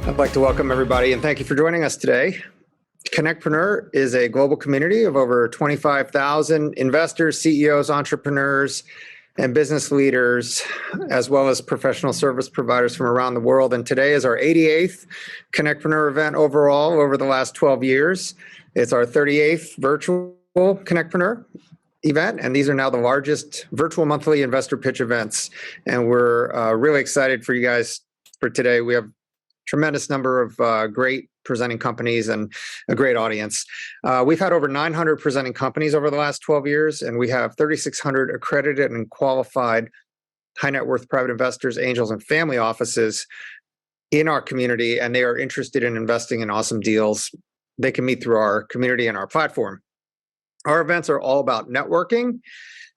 I'd like to welcome everybody and thank you for joining us today. CONNECTpreneur is a global community of over 25,000 investors, CEOs, entrepreneurs, and business leaders, as well as professional service providers from around the world. And today is our 88th CONNECTpreneur event overall over the last 12 years. It's our 38th virtual CONNECTpreneur event, and these are now the largest virtual monthly investor pitch events. And we're really excited for you guys for today. We have tremendous number of great presenting companies and a great audience. We've had over 900 presenting companies over the last 12 years, and we have 3,600 accredited and qualified high net worth private investors, angels, and family offices in our community, and they are interested in investing in awesome deals. They can meet through our community and our platform. Our events are all about networking.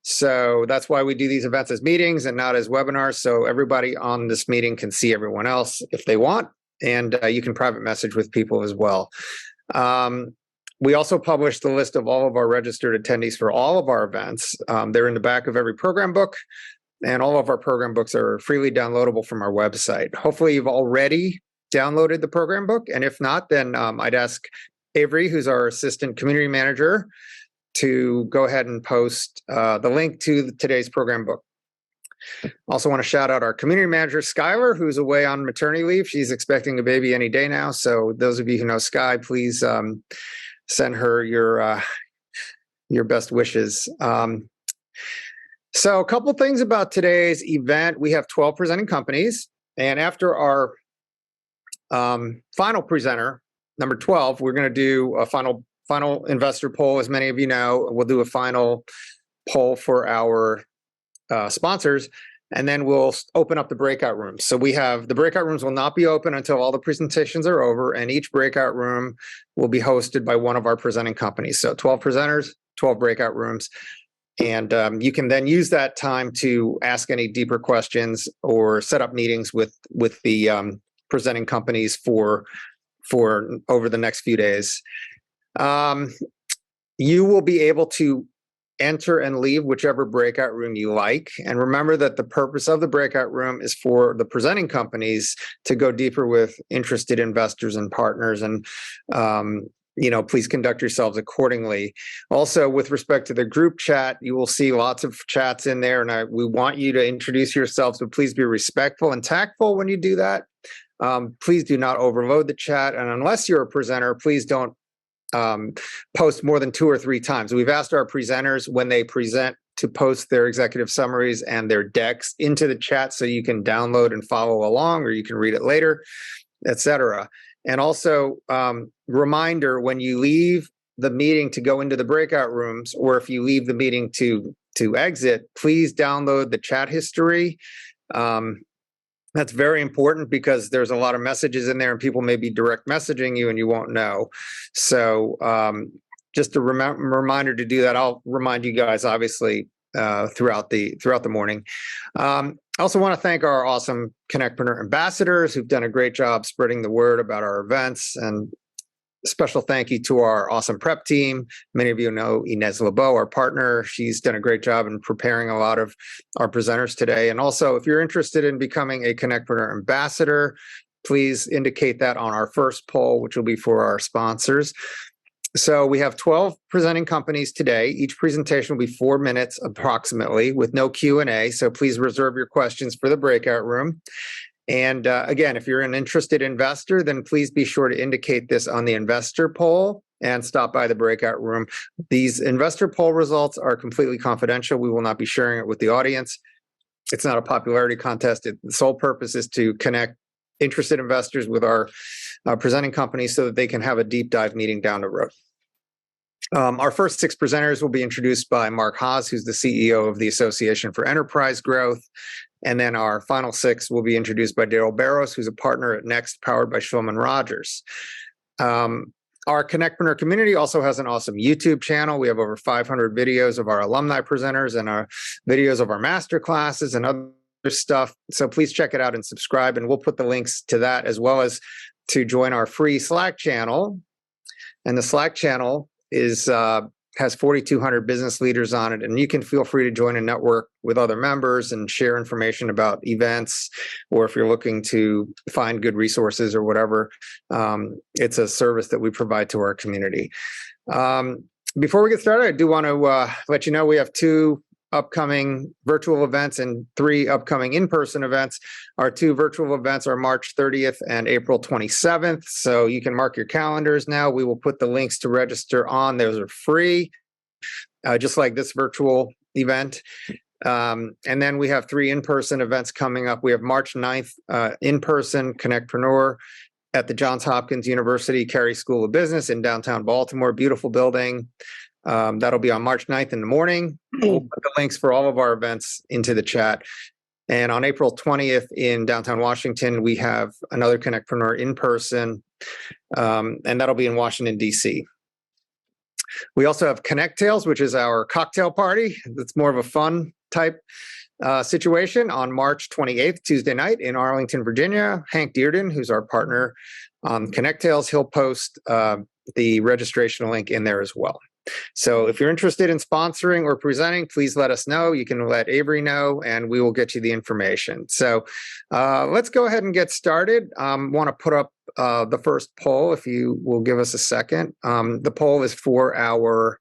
So that's why we do these events as meetings and not as webinars. So everybody on this meeting can see everyone else if they want. And you can private message with people as well. We also publish the list of all of our registered attendees for all of our events. They're in the back of every program book, and all of our program books are freely downloadable from our website. Hopefully you've already downloaded the program book. And if not, then I'd ask Avery, who's our assistant community manager, to go ahead and post the link to today's program book. Also want to shout out our community manager, Skylar, who's away on maternity leave. She's expecting a baby any day now. So those of you who know Sky, please send her your best wishes. So a couple things about today's event. We have 12 presenting companies. And after our final presenter, number 12, we're going to do a final investor poll. As many of you know, we'll do a final poll for our sponsors, and then we'll open up the breakout rooms. So we have the breakout rooms will not be open until all the presentations are over, and each breakout room will be hosted by one of our presenting companies. So 12 presenters, 12 breakout rooms. And you can then use that time to ask any deeper questions or set up meetings with the presenting companies for over the next few days. You will be able to enter and leave whichever breakout room you like. And remember that the purpose of the breakout room is for the presenting companies to go deeper with interested investors and partners. And, please conduct yourselves accordingly. Also, with respect to the group chat, you will see lots of chats in there. And we want you to introduce yourselves, but please be respectful and tactful when you do that. Please do not overload the chat. And unless you're a presenter, please don't post more than 2 or 3 times. We've asked our presenters when they present to post their executive summaries and their decks into the chat so you can download and follow along, or you can read it later, etc. And also, reminder, when you leave the meeting to go into the breakout rooms, or if you leave the meeting to exit, please download the chat history. That's very important because there's a lot of messages in there and people may be direct messaging you and you won't know. So just a reminder to do that. I'll remind you guys, obviously, throughout the morning. I also want to thank our awesome CONNECTpreneur ambassadors who've done a great job spreading the word about our events. And special thank you to our awesome prep team. Many of you know Inez Lebeau, our partner. She's done a great job in preparing a lot of our presenters today. And also, if you're interested in becoming a CONNECTpreneur ambassador, please indicate that on our first poll, which will be for our sponsors. So we have 12 presenting companies today. Each presentation will be 4 minutes approximately with no Q&A. So please reserve your questions for the breakout room. And again, if you're an interested investor, then please be sure to indicate this on the investor poll and stop by the breakout room. These investor poll results are completely confidential. We will not be sharing it with the audience. It's not a popularity contest. The sole purpose is to connect interested investors with our presenting companies so that they can have a deep dive meeting down the road. Our first 6 presenters will be introduced by Mark Haas, who's the CEO of the Association for Enterprise Growth. And then our final 6 will be introduced by Daryl Barros, who's a partner at Next, powered by Shulman Rogers. Our CONNECTpreneur community also has an awesome YouTube channel. We have over 500 videos of our alumni presenters and our videos of our master classes and other stuff. So please check it out and subscribe. And we'll put the links to that as well as to join our free Slack channel. And the Slack channel is has 4,200 business leaders on it, and you can feel free to join a network with other members and share information about events, or if you're looking to find good resources or whatever. It's a service that we provide to our community. Before we get started, I do want to let you know we have 2 upcoming virtual events and 3 upcoming in-person events. Our 2 virtual events are March 30th and April 27th. So you can mark your calendars now. We will put the links to register on. Those are free, just like this virtual event. And then we have 3 in-person events coming up. We have March 9th, in-person CONNECTpreneur at the Johns Hopkins University Carey School of Business in downtown Baltimore. Beautiful building. That'll be on March 9th in the morning. We'll put the links for all of our events into the chat. And on April 20th in downtown Washington, we have another CONNECTpreneur in person, and that'll be in Washington, D.C. We also have Connect Tales, which is our cocktail party. It's more of a fun type situation on March 28th, Tuesday night in Arlington, Virginia. Hank Dearden, who's our partner on Connect Tales, he'll post the registration link in there as well. So if you're interested in sponsoring or presenting, please let us know. You can let Avery know, and we will get you the information. So let's go ahead and get started. Want to put up the first poll, if you will give us a second. The poll is for our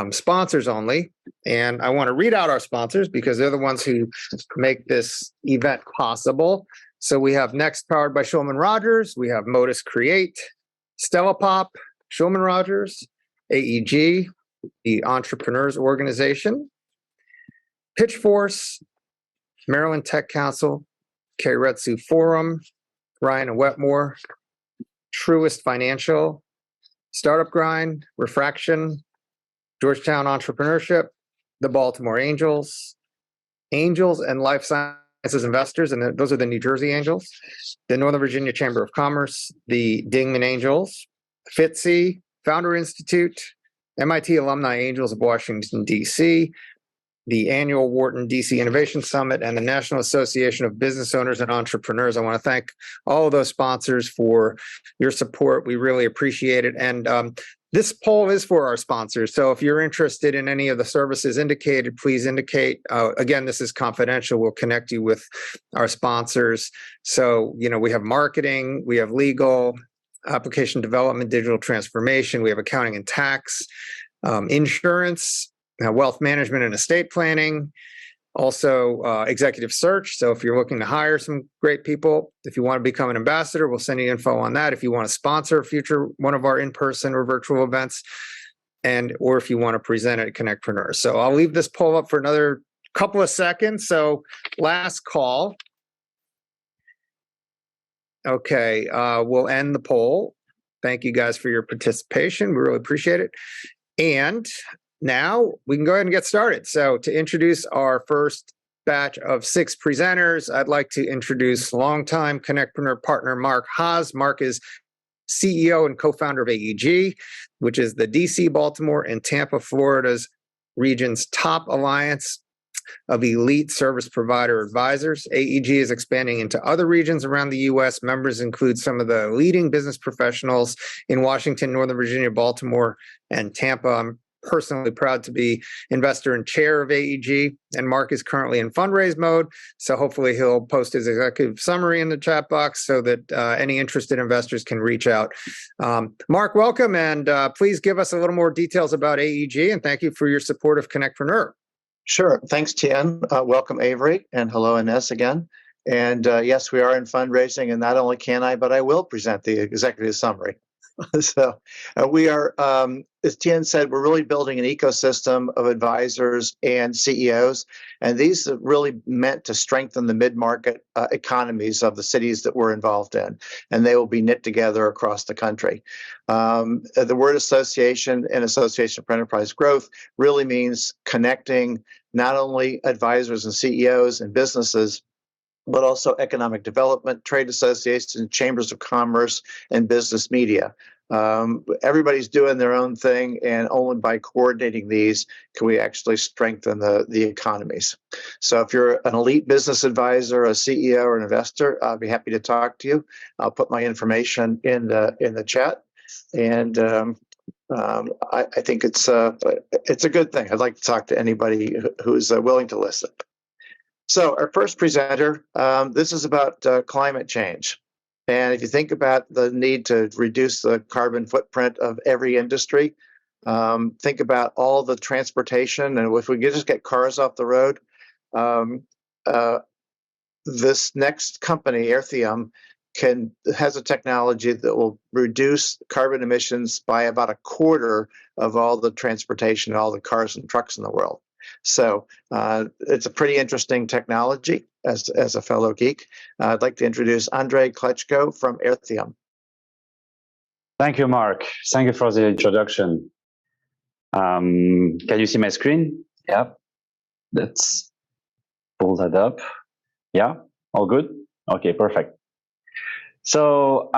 sponsors only, and I want to read out our sponsors because they're the ones who make this event possible. So we have Next, powered by Shulman Rogers. We have Modus Create, Stella Pop, Shulman Rogers, AEG, the Entrepreneurs Organization, Pitchforce, Maryland Tech Council, Keiretsu Forum, Ryan and Wetmore, Truist Financial, Startup Grind, Refraction, Georgetown Entrepreneurship, the Baltimore Angels, Angels and Life Sciences Investors, and those are the New Jersey Angels, the Northern Virginia Chamber of Commerce, the Dingman Angels, FITSE, Founder Institute, MIT Alumni Angels of Washington, D.C., the annual Wharton DC Innovation Summit, and the National Association of Business Owners and Entrepreneurs. I want to thank all of those sponsors for your support. We really appreciate it. And this poll is for our sponsors. So if you're interested in any of the services indicated, please indicate. Again, this is confidential. We'll connect you with our sponsors. So, we have marketing, we have legal, application development, digital transformation, we have accounting and tax, insurance, wealth management and estate planning, also executive search. So if you're looking to hire some great people, if you want to become an ambassador, we'll send you info on that. If you want to sponsor a future one of our in-person or virtual events, or if you want to present at CONNECTpreneur. So I'll leave this poll up for another couple of seconds. So last call. Okay, we'll end the poll. Thank you guys for your participation. We really appreciate it. And now we can go ahead and get started. So to introduce our first batch of 6 presenters, I'd like to introduce longtime CONNECTpreneur partner Mark Haas. Mark is CEO and co-founder of AEG, which is the DC, Baltimore, and Tampa, Florida's region's top alliance of elite service provider advisors. AEG is expanding into other regions around the U.S. Members include some of the leading business professionals in Washington, Northern Virginia, Baltimore, and Tampa. I'm personally proud to be investor and chair of AEG, and Mark is currently in fundraise mode. So hopefully he'll post his executive summary in the chat box so that any interested investors can reach out. Mark, welcome, and please give us a little more details about AEG, and thank you for your support of CONNECTpreneur. Sure. Thanks, Tien. Welcome, Avery, and hello, Ines, again. And yes, we are in fundraising, and not only can I, but I will present the executive summary. So we are, as Tien said, we're really building an ecosystem of advisors and CEOs, and these are really meant to strengthen the mid-market economies of the cities that we're involved in, and they will be knit together across the country. The word association and Association for Enterprise Growth really means connecting not only advisors and CEOs and businesses, but also economic development, trade associations, chambers of commerce, and business media. Everybody's doing their own thing, and only by coordinating these can we actually strengthen the economies. So if you're an elite business advisor, a CEO, or an investor, I'll be happy to talk to you. I'll put my information in the chat, and I think it's a good thing. I'd like to talk to anybody who's willing to listen. So our first presenter, this is about climate change. And if you think about the need to reduce the carbon footprint of every industry, think about all the transportation, and if we could just get cars off the road, this next company, Airthium, has a technology that will reduce carbon emissions by about a quarter of all the transportation, all the cars and trucks in the world. So it's a pretty interesting technology. As a fellow geek, I'd like to introduce Andrei Klechko from Airthium. Thank you, Mark. Thank you for the introduction. Can you see my screen? Yeah. Let's pull that up. Yeah, all good? Okay, perfect. So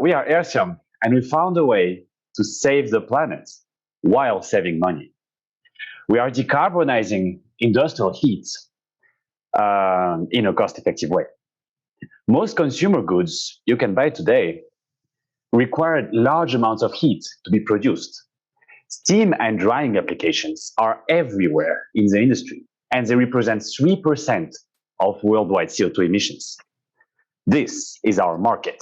we are Airthium, and we found a way to save the planet while saving money. We are decarbonizing industrial heat in a cost-effective way. Most consumer goods you can buy today require large amounts of heat to be produced. Steam and drying applications are everywhere in the industry, and they represent 3% of worldwide CO2 emissions. This is our market.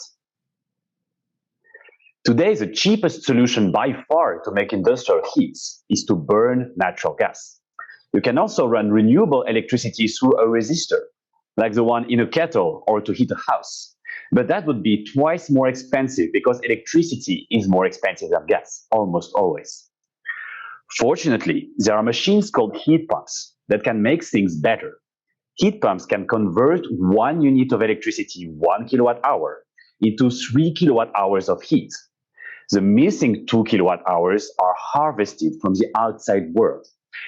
Today, the cheapest solution by far to make industrial heat is to burn natural gas. You can also run renewable electricity through a resistor, like the one in a kettle or to heat a house. But that would be twice more expensive because electricity is more expensive than gas, almost always. Fortunately, there are machines called heat pumps that can make things better. Heat pumps can convert 1 unit of electricity, 1 kilowatt hour, into 3 kilowatt hours of heat. The missing 2 kilowatt hours are harvested from the outside world.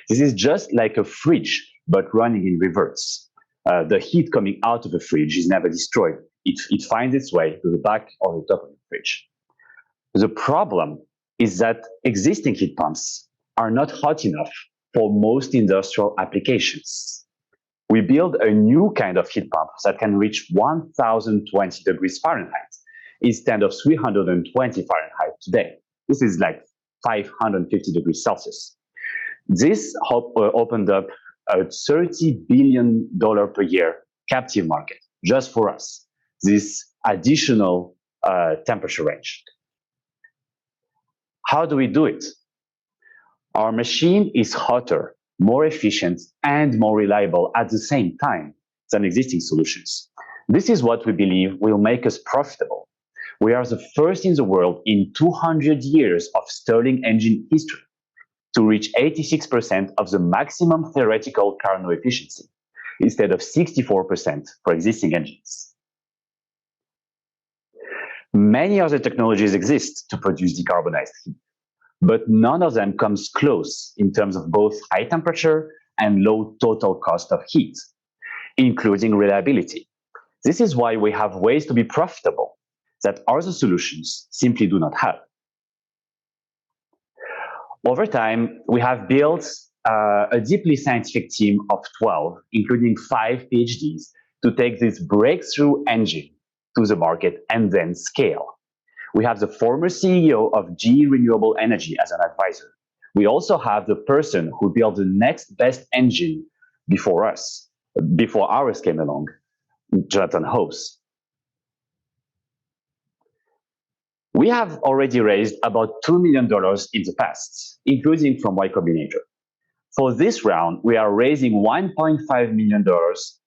This is just like a fridge, but running in reverse. The heat coming out of the fridge is never destroyed. It finds its way to the back or the top of the fridge. The problem is that existing heat pumps are not hot enough for most industrial applications. We build a new kind of heat pump that can reach 1020 degrees Fahrenheit instead of 320 Fahrenheit today. This is like 550 degrees Celsius. This opened up a $30 billion per year captive market just for us, this additional temperature range. How do we do it? Our machine is hotter, more efficient, and more reliable at the same time than existing solutions. This is what we believe will make us profitable. We are the first in the world in 200 years of Stirling engine history to reach 86% of the maximum theoretical Carnot efficiency, instead of 64% for existing engines. Many other technologies exist to produce decarbonized heat, but none of them comes close in terms of both high temperature and low total cost of heat, including reliability. This is why we have ways to be profitable that other solutions simply do not have. Over time, we have built a deeply scientific team of 12, including 5 PhDs, to take this breakthrough engine to the market and then scale. We have the former CEO of GE Renewable Energy as an advisor. We also have the person who built the next best engine before us, before ours came along, Jonathan House. We have already raised about $2 million in the past, including from Y Combinator. For this round, we are raising $1.5 million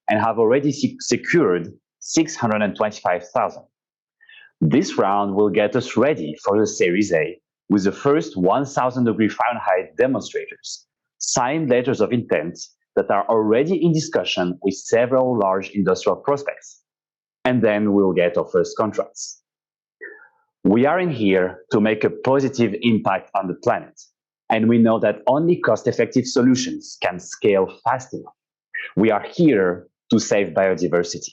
and have already secured $625,000. This round will get us ready for the Series A with the first 1,000 degree Fahrenheit demonstrators, signed letters of intent that are already in discussion with several large industrial prospects. And then we'll get our first contracts. We are in here to make a positive impact on the planet, and we know that only cost-effective solutions can scale fast enough. We are here to save biodiversity.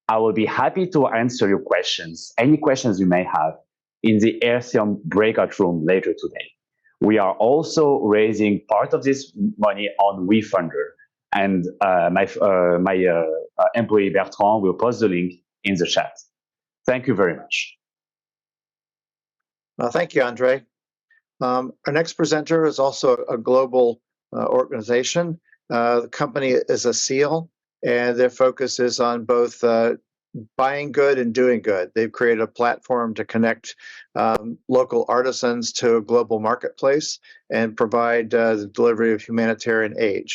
I will be happy to answer your questions, any questions you may have, in the Aircium breakout room later today. We are also raising part of this money on WeFunder, and my employee Bertrand will post the link in the chat. Thank you very much. Thank you, Andre. Our next presenter is also a global organization. The company is a SEAL, and their focus is on both buying good and doing good. They've created a platform to connect local artisans to a global marketplace and provide the delivery of humanitarian aid.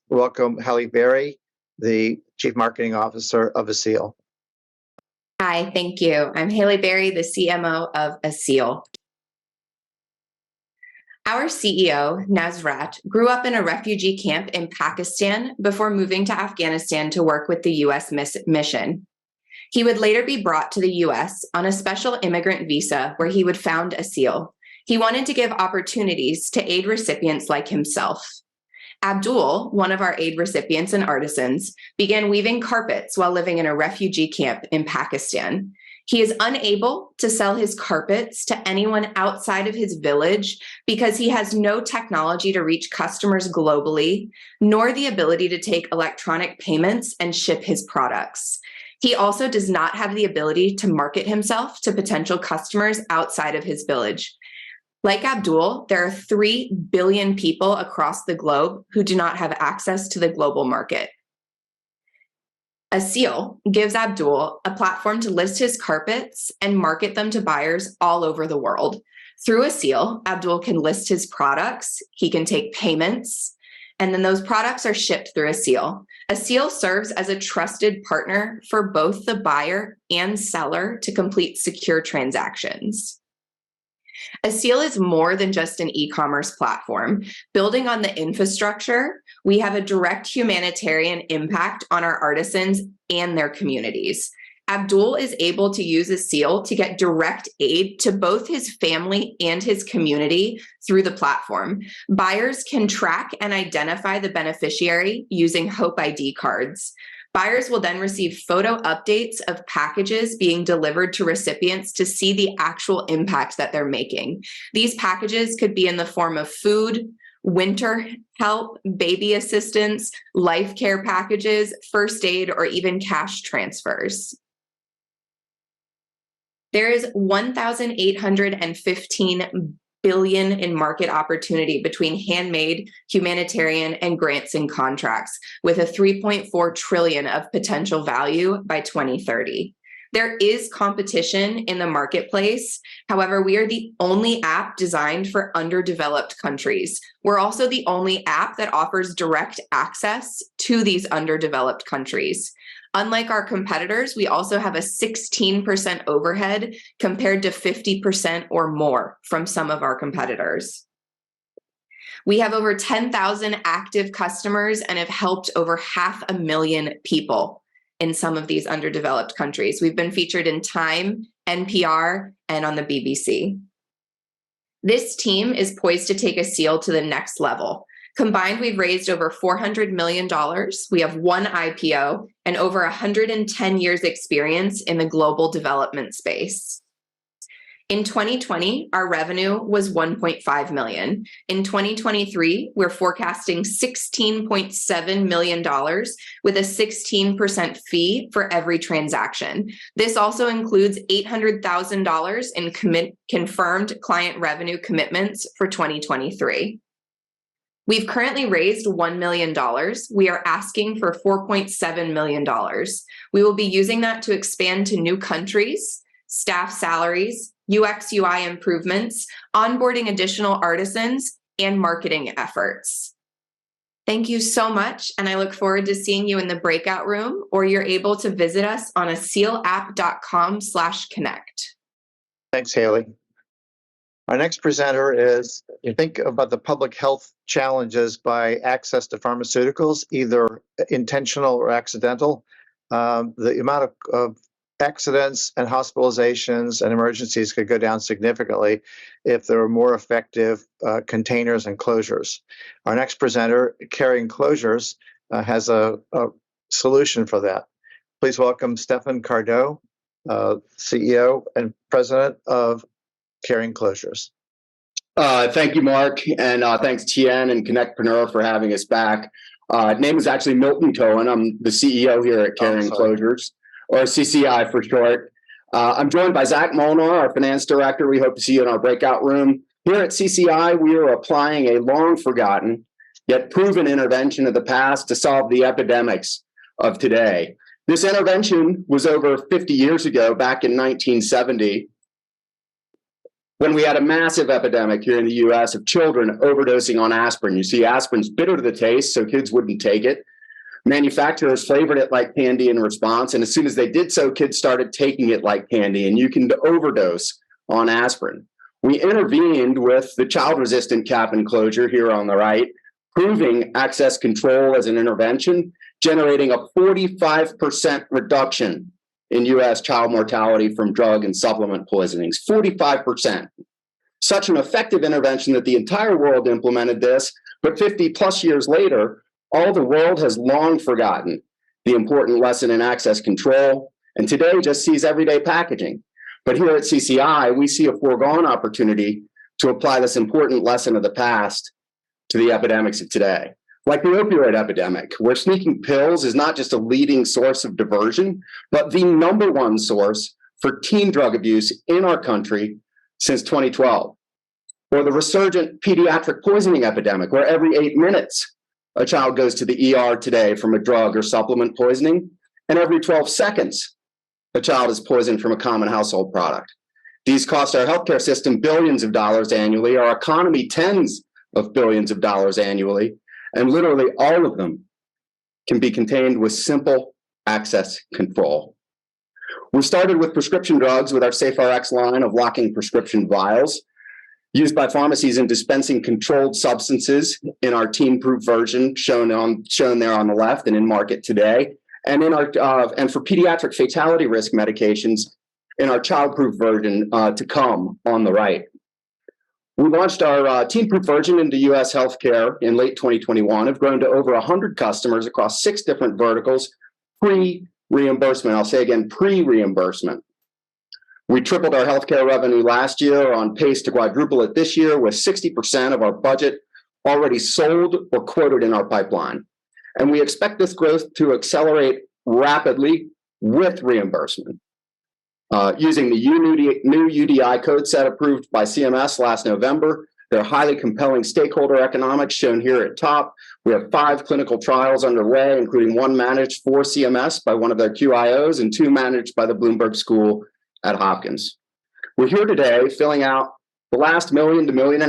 Welcome, Halle Berry, the Chief Marketing Officer of ASEAL. Hi, thank you. I'm Halle Berry, the CMO of ASEAL. Our CEO, Nasrat, grew up in a refugee camp in Pakistan before moving to Afghanistan to work with the U.S. mission. He would later be brought to the U.S. on a special immigrant visa where he would found ASEAL. He wanted to give opportunities to aid recipients like himself. Abdul, one of our aid recipients and artisans, began weaving carpets while living in a refugee camp in Pakistan. He is unable to sell his carpets to anyone outside of his village because he has no technology to reach customers globally, nor the ability to take electronic payments and ship his products. He also does not have the ability to market himself to potential customers outside of his village. Like Abdul, there are 3 billion people across the globe who do not have access to the global market. ASEAL gives Abdul a platform to list his carpets and market them to buyers all over the world. Through ASEAL, Abdul can list his products, he can take payments, and then those products are shipped through ASEAL. ASEAL serves as a trusted partner for both the buyer and seller to complete secure transactions. ASEAL is more than just an e-commerce platform. Building on the infrastructure, we have a direct humanitarian impact on our artisans and their communities. Abdul is able to use ASEAL to get direct aid to both his family and his community through the platform. Buyers can track and identify the beneficiary using Hope ID cards. Buyers will then receive photo updates of packages being delivered to recipients to see the actual impact that they're making. These packages could be in the form of food, winter help, baby assistance, life care packages, first aid, or even cash transfers. There is 1,815 billion in market opportunity between handmade, humanitarian, and grants and contracts, with a 3.4 trillion of potential value by 2030. There is competition in the marketplace. However, we are the only app designed for underdeveloped countries. We're also the only app that offers direct access to these underdeveloped countries. Unlike our competitors, we also have a 16% overhead compared to 50% or more from some of our competitors. We have over 10,000 active customers and have helped over 500,000 people in some of these underdeveloped countries. We've been featured in Time, NPR, and on the BBC. This team is poised to take ASEAL to the next level. Combined, we've raised over $400 million. We have 1 IPO and over 110 years experience in the global development space. In 2020, our revenue was $1.5 million. In 2023, we're forecasting $16.7 million with a 16% fee for every transaction. This also includes $800,000 in confirmed client revenue commitments for 2023. We've currently raised $1 million. We are asking for $4.7 million. We will be using that to expand to new countries, staff salaries, UX UI improvements, onboarding additional artisans, and marketing efforts. Thank you so much, and I look forward to seeing you in the breakout room, or you're able to visit us on asealapp.com/connect. Thanks, Haley. Our next presenter is, you think about the public health challenges by access to pharmaceuticals, either intentional or accidental. The amount of accidents and hospitalizations and emergencies could go down significantly if there were more effective containers and closures. Our next presenter, Carrying Closures, has a solution for that. Please welcome Stefan Cardot, CEO and President of Caring Closures. Thank you, Mark, and thanks Tien and CONNECTpreneur for having us back. Name is actually Milton Cohen. I'm the CEO here at Caring Closures, or CCI for short. I'm joined by Zach Molnar, our finance director. We hope to see you in our breakout room. Here at CCI, we are applying a long-forgotten, yet proven intervention of the past to solve the epidemics of today. This intervention was over 50 years ago, back in 1970, when we had a massive epidemic here in the US of children overdosing on aspirin. You see, aspirin's bitter to the taste, so kids wouldn't take it. Manufacturers flavored it like candy in response, and as soon as they did so, kids started taking it like candy, and you can overdose on aspirin. We intervened with the child-resistant cap and closure here on the right, proving access control as an intervention, generating a 45% reduction in U.S. child mortality from drug and supplement poisonings, 45%. Such an effective intervention that the entire world implemented this, but 50 plus years later, all the world has long forgotten the important lesson in access control, and today just sees everyday packaging. But here at CCI, we see a foregone opportunity to apply this important lesson of the past to the epidemics of today. Like the opioid epidemic, where sneaking pills is not just a leading source of diversion, but the #1 source for teen drug abuse in our country since 2012. Or the resurgent pediatric poisoning epidemic, where every 8 minutes a child goes to the ER today from a drug or supplement poisoning, and every 12 seconds a child is poisoned from a common household product. These cost our healthcare system billions of dollars annually, our economy tens of billions of dollars annually, and literally all of them can be contained with simple access control. We started with prescription drugs with our SafeRx line of locking prescription vials used by pharmacies in dispensing controlled substances in our teen-proof version shown there on the left and in market today, and in our and for pediatric fatality risk medications in our child-proof version to come on the right. We launched our teen-proof version into U.S. healthcare in late 2021, have grown to over 100 customers across 6 different verticals, pre-reimbursement. I'll say again, pre-reimbursement. We tripled our healthcare revenue last year, on pace to quadruple it this year, with 60% of our budget already sold or quoted in our pipeline. And we expect this growth to accelerate rapidly with reimbursement. Using the new UDI code set approved by CMS last November. There are highly compelling stakeholder economics shown here at top. We have 5 clinical trials underway, including 1 managed for CMS by one of their QIOs and 2 managed by the Bloomberg School at Hopkins. We're here today filling out the last $1 million to $1.5 million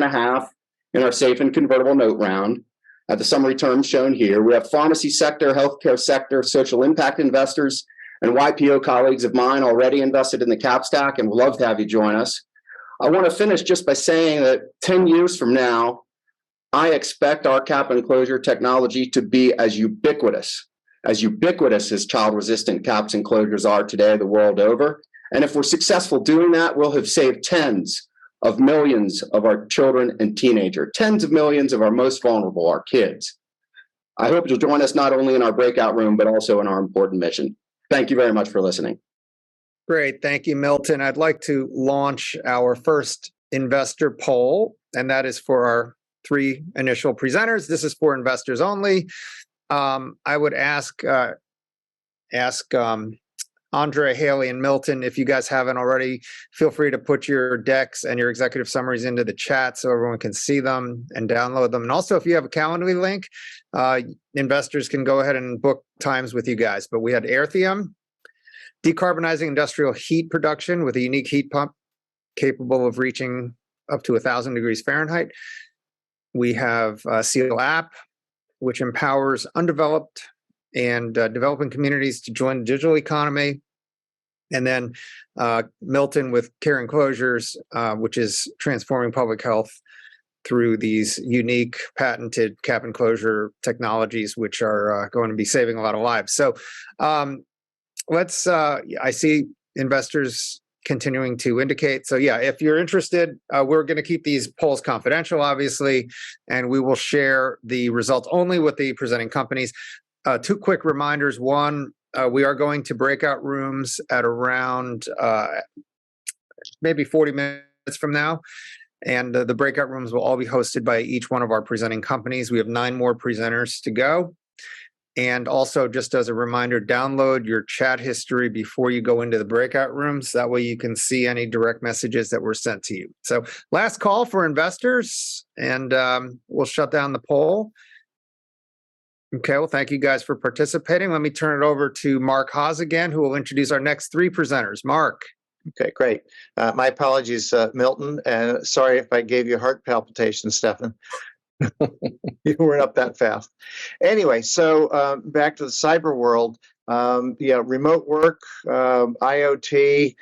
in our safe and convertible note round. At the summary terms shown here, we have pharmacy sector, healthcare sector, social impact investors, and YPO colleagues of mine already invested in the cap stack, and would love to have you join us. I want to finish just by saying that 10 years from now, I expect our cap and closure technology to be as ubiquitous as child-resistant caps and closures are today the world over. And if we're successful doing that, we'll have saved tens of millions of our children and teenagers, tens of millions of our most vulnerable, our kids. I hope you'll join us not only in our breakout room, but also in our important mission. Thank you very much for listening. Great. Thank you, Milton. I'd like to launch our first investor poll, and that is for our 3 initial presenters. This is for investors only. I would ask Andre, Haley, and Milton, if you guys haven't already, feel free to put your decks and your executive summaries into the chat so everyone can see them and download them. And also, if you have a Calendly link, investors can go ahead and book times with you guys. But we had Airthium, decarbonizing industrial heat production with a unique heat pump capable of reaching up to 1,000 degrees Fahrenheit. We have Seal App, which empowers undeveloped and developing communities to join the digital economy. And then Milton with Caring Closures, which is transforming public health through these unique patented cap and closure technologies, which are going to be saving a lot of lives. So I see investors continuing to indicate. So yeah, if you're interested, we're going to keep these polls confidential, obviously, and we will share the results only with the presenting companies. 2 quick reminders. One, We are going to breakout rooms at around maybe 40 minutes from now. And the breakout rooms will all be hosted by each one of our presenting companies. We have 9 more presenters to go. And also, just as a reminder, download your chat history before you go into the breakout rooms. That way you can see any direct messages that were sent to you. So last call for investors, and we'll shut down the poll. Okay, well, thank you guys for participating. Let me turn it over to Mark Haas again, who will introduce our next 3 presenters. Mark. Okay, great. My apologies, Milton, and sorry if I gave you heart palpitations, Stefan. You weren't up that fast. Anyway, so back to the cyber world. Remote work, IoT,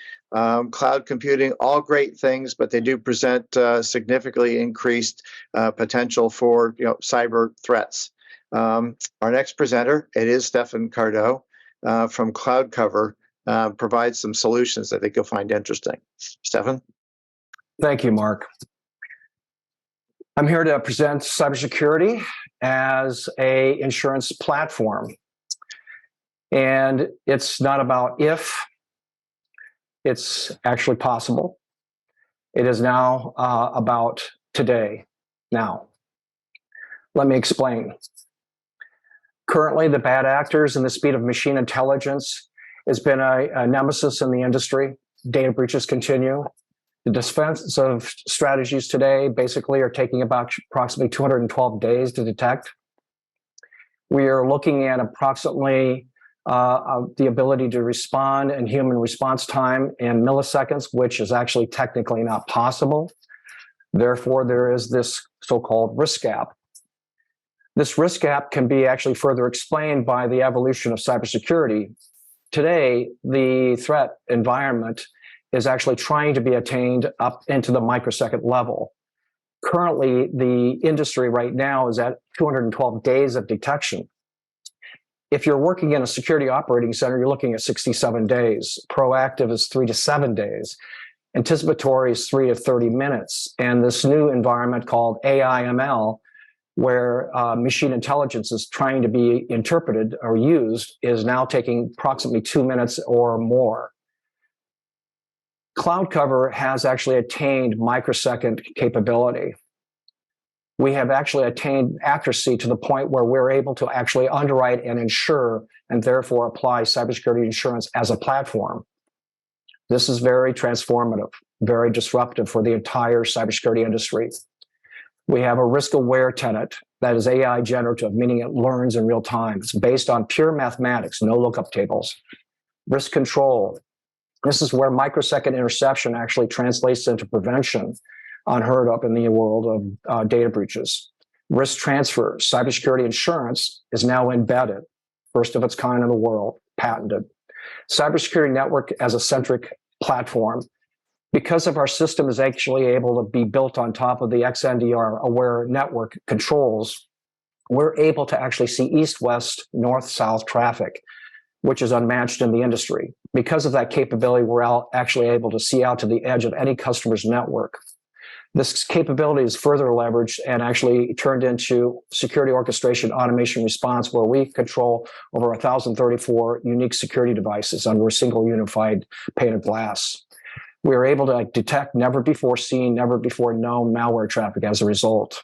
cloud computing, all great things, but they do present significantly increased potential for cyber threats. Our next presenter, it is Stefan Cardo from CloudCover, provides some solutions that I think you'll find interesting. Stefan? Thank you, Mark. I'm here to present cybersecurity as an insurance platform. And it's not about if, it's actually possible. It is now about today, now. Let me explain. Currently, the bad actors and the speed of machine intelligence has been a nemesis in the industry. Data breaches continue. The defensive strategies today basically are taking about approximately 212 days to detect. We are looking at approximately the ability to respond in human response time in milliseconds, which is actually technically not possible. Therefore, there is this so-called risk gap. This risk gap can be actually further explained by the evolution of cybersecurity. Today, the threat environment is actually trying to be attained up into the microsecond level. Currently, the industry right now is at 212 days of detection. If you're working in a security operating center, you're looking at 67 days. Proactive is 3 to 7 days. Anticipatory is 3 to 30 minutes. And this new environment called AI/ML, where machine intelligence is trying to be interpreted or used, is now taking approximately 2 minutes or more. CloudCover has actually attained microsecond capability. We have actually attained accuracy to the point where we're able to actually underwrite and insure and therefore apply cybersecurity insurance as a platform. This is very transformative, very disruptive for the entire cybersecurity industry. We have a risk-aware tenet that is AI generative, meaning it learns in real time. It's based on pure mathematics, no lookup tables. Risk control. This is where microsecond interception actually translates into prevention, unheard of in the world of data breaches. Risk transfer. Cybersecurity insurance is now embedded, first of its kind in the world, patented. Cybersecurity network as a centric platform. Because of our system is actually able to be built on top of the XNDR aware network controls, we're able to actually see east-west, north-south traffic, which is unmatched in the industry. Because of that capability, we're actually able to see out to the edge of any customer's network. This capability is further leveraged and actually turned into security orchestration automation response, where we control over 1,034 unique security devices under a single unified pane of glass. We are able to detect never before seen, never before known malware traffic as a result.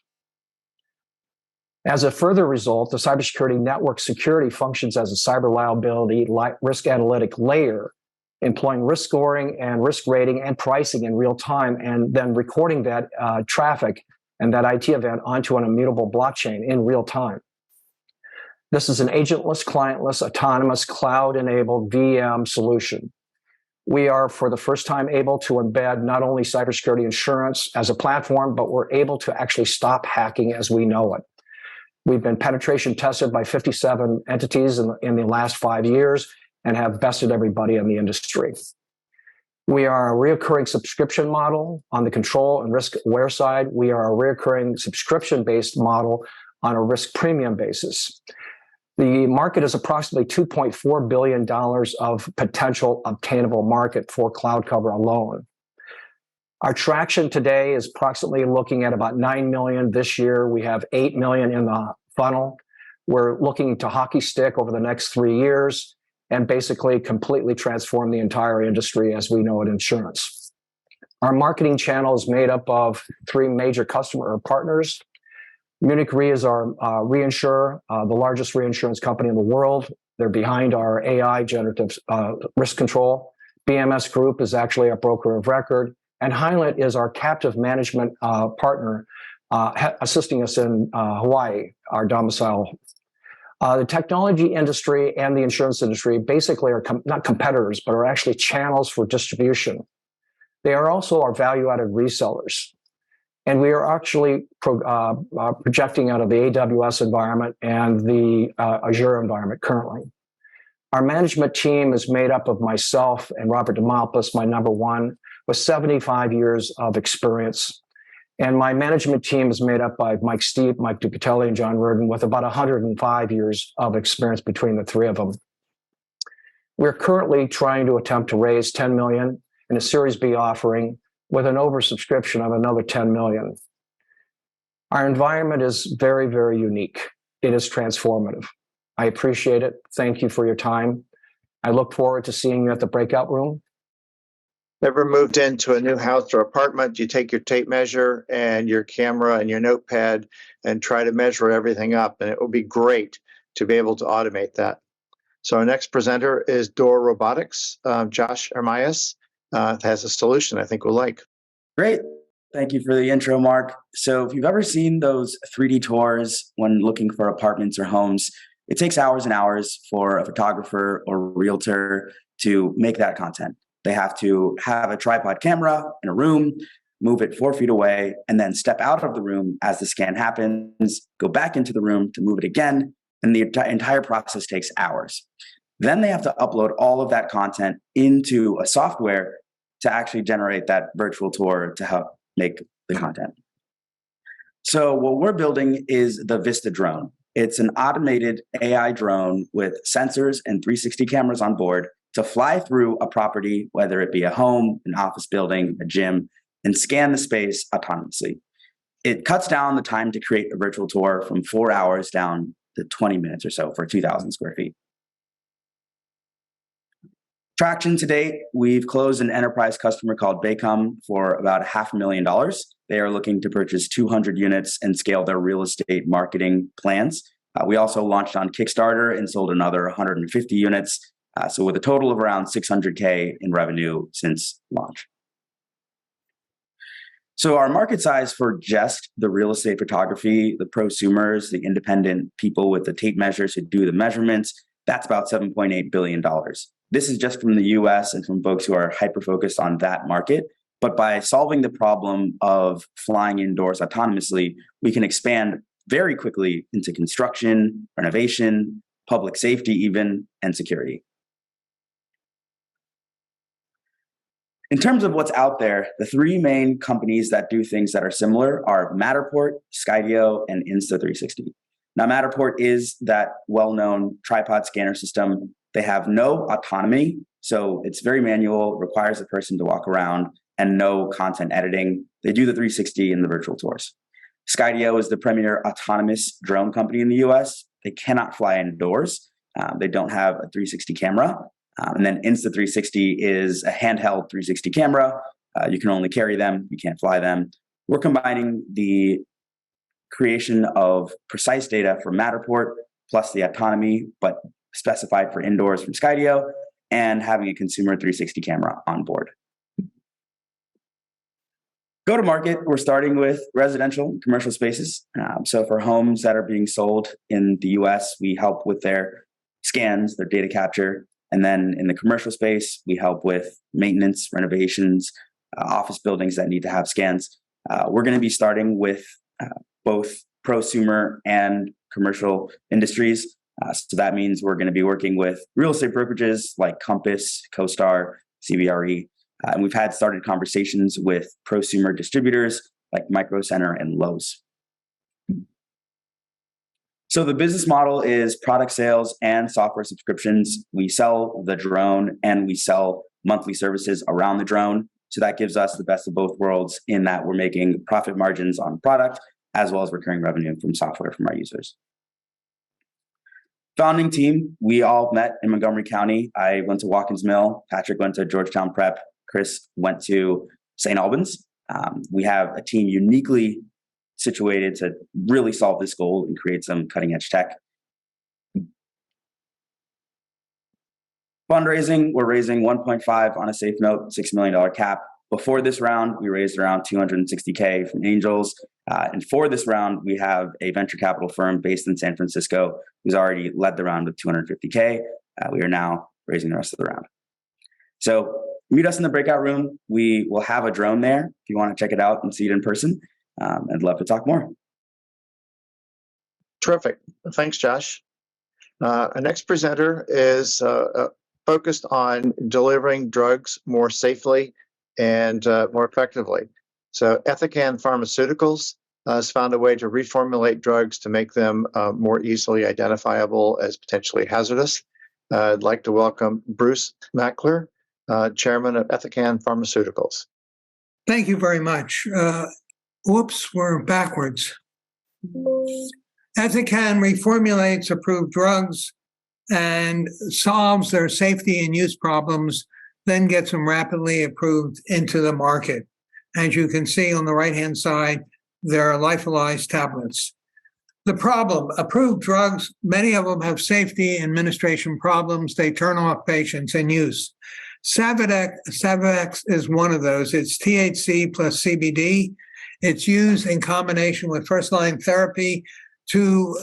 As a further result, the cybersecurity network security functions as a cyber liability risk analytic layer, employing risk scoring and risk rating and pricing in real time, and then recording that traffic and that IT event onto an immutable blockchain in real time. This is an agentless, clientless, autonomous, cloud-enabled VM solution. We are, for the first time, able to embed not only cybersecurity insurance as a platform, but we're able to actually stop hacking as we know it. We've been penetration tested by 57 entities in the last 5 years and have bested everybody in the industry. We are a recurring subscription model on the control and risk aware side. We are a recurring subscription-based model on a risk premium basis. The market is approximately $2.4 billion of potential obtainable market for CloudCover alone. Our traction today is approximately looking at about 9 million this year. We have 8 million in the funnel. We're looking to hockey stick over the next 3 years and basically completely transform the entire industry as we know it in insurance. Our marketing channel is made up of 3 major customer partners. Munich Re is our reinsurer, the largest reinsurance company in the world. They're behind our AI generative risk control. BMS Group is actually our broker of record. And Highland is our captive management partner, assisting us in Hawaii, our domicile. The technology industry and the insurance industry basically are not competitors, but are actually channels for distribution. They are also our value-added resellers. And we are actually projecting out of the AWS environment and the Azure environment currently. Our management team is made up of myself and Robert DeMalpis, my number one, with 75 years of experience. And my management team is made up by Mike Steep, Mike Ducatelli, and John Reardon, with about 105 years of experience between the 3 of them. We're currently trying to attempt to raise $10 million in a Series B offering with an oversubscription of another $10 million. Our environment is very, very unique. It is transformative. I appreciate it. Thank you for your time. I look forward to seeing you at the breakout room. Ever moved into a new house or apartment, you take your tape measure and your camera and your notepad and try to measure everything up, and it will be great to be able to automate that. So our next presenter is Door Robotics. Josh Armias has a solution I think we'll like. Great. Thank you for the intro, Mark. So if you've ever seen those 3D tours when looking for apartments or homes, it takes hours and hours for a photographer or realtor to make that content. They have to have a tripod camera in a room, move it 4 feet away, and then step out of the room as the scan happens, go back into the room to move it again, and the entire process takes hours. Then they have to upload all of that content into a software to actually generate that virtual tour to help make the content. So what we're building is the Vista drone. It's an automated AI drone with sensors and 360 cameras on board to fly through a property, whether it be a home, an office building, a gym, and scan the space autonomously. It cuts down the time to create a virtual tour from 4 hours down to 20 minutes or so for 2,000 square feet. Traction to date, we've closed an enterprise customer called Baycom for about $500,000. They are looking to purchase 200 units and scale their real estate marketing plans. We also launched on Kickstarter and sold another 150 units. So with a total of around $600K in revenue since launch. So our market size for just the real estate photography, the prosumers, the independent people with the tape measures who do the measurements, that's about $7.8 billion. This is just from the US and from folks who are hyper-focused on that market. But by solving the problem of flying indoors autonomously, we can expand very quickly into construction, renovation, public safety even, and security. In terms of what's out there, the 3 main companies that do things that are similar are Matterport, Skydio, and Insta360. Now, Matterport is that well-known tripod scanner system. They have no autonomy, so it's very manual, requires a person to walk around, and no content editing. They do the 360 and the virtual tours. Skydio is the premier autonomous drone company in the US. They cannot fly indoors. They don't have a 360 camera. And then Insta360 is a handheld 360 camera. You can only carry them. You can't fly them. We're combining the creation of precise data from Matterport plus the autonomy, but specified for indoors from Skydio, and having a consumer 360 camera on board. Go to market, we're starting with residential and commercial spaces. So for homes that are being sold in the US, we help with their scans, their data capture. And then in the commercial space, we help with maintenance, renovations, office buildings that need to have scans. We're going to be starting with both prosumer and commercial industries. So that means we're going to be working with real estate brokerages like Compass, CoStar, CBRE. And we've had started conversations with prosumer distributors like Micro Center and Lowe's. So the business model is product sales and software subscriptions. We sell the drone and we sell monthly services around the drone. So that gives us the best of both worlds in that we're making profit margins on product as well as recurring revenue from software from our users. Founding team, we all met in Montgomery County. I went to Watkins Mill. Patrick went to Georgetown Prep. Chris went to St. Albans. We have a team uniquely situated to really solve this goal and create some cutting edge tech. Fundraising, we're raising 1.5 on a safe note, $6 million cap. Before this round, we raised around 260K from angels. And for this round, we have a venture capital firm based in San Francisco who's already led the round with 250K. We are now raising the rest of the round. So meet us in the breakout room. We will have a drone there if you want to check it out and see it in person. I'd love to talk more. Terrific. Thanks, Josh. Our next presenter is focused on delivering drugs more safely and more effectively. So Ethican Pharmaceuticals has found a way to reformulate drugs to make them more easily identifiable as potentially hazardous. I'd like to welcome Bruce Mackler, chairman of Ethican Pharmaceuticals. Thank you very much. Whoops, we're backwards. Ethican reformulates approved drugs and solves their safety and use problems, then gets them rapidly approved into the market. As you can see on the right-hand side, there are lyophilized tablets. The problem, approved drugs, many of them have safety and administration problems. They turn off patients in use. Savax is one of those. It's THC plus CBD. It's used in combination with first-line therapy to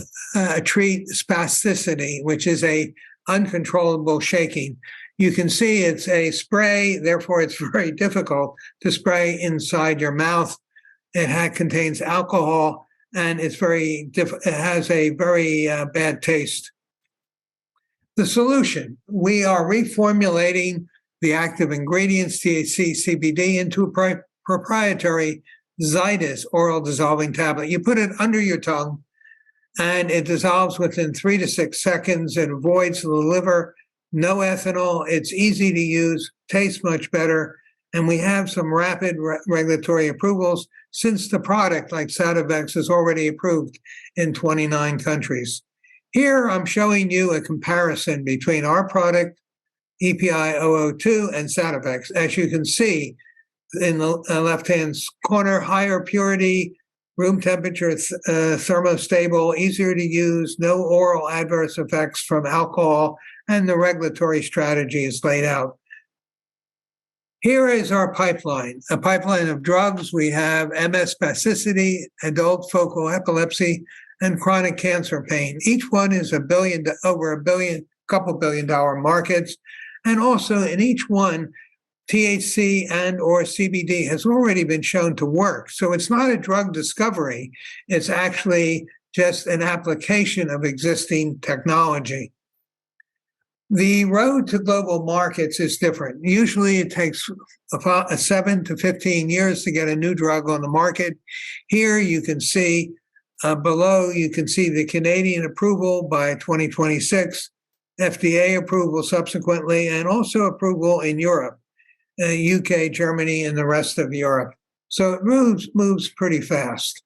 treat spasticity, which is a uncontrollable shaking. You can see it's a spray, therefore it's very difficult to spray inside your mouth. It contains alcohol, and it's it has a very bad taste. The solution, we are reformulating the active ingredients, THC, CBD, into a proprietary Zydis oral dissolving tablet. You put it under your tongue, and it dissolves within 3 to 6 seconds. It avoids the liver, no ethanol. It's easy to use, tastes much better, and we have some rapid regulatory approvals since the product, like Sativex, is already approved in 29 countries. Here, I'm showing you a comparison between our product, EPI-002, and Sativex. As you can see in the left-hand corner, higher purity, room temperature, thermostable, easier to use, no oral adverse effects from alcohol, and the regulatory strategy is laid out. Here is our pipeline, a pipeline of drugs. We have MS spasticity, adult focal epilepsy, and chronic cancer pain. Each one is over $1 billion, couple $1 billion markets. And also in each one, THC and or CBD has already been shown to work. So it's not a drug discovery. It's actually just an application of existing technology. The road to global markets is different. Usually it takes 7 to 15 years to get a new drug on the market. Here you can see below, you can see the Canadian approval by 2026, FDA approval subsequently, and also approval in Europe. UK, Germany, and the rest of Europe. So it moves pretty fast.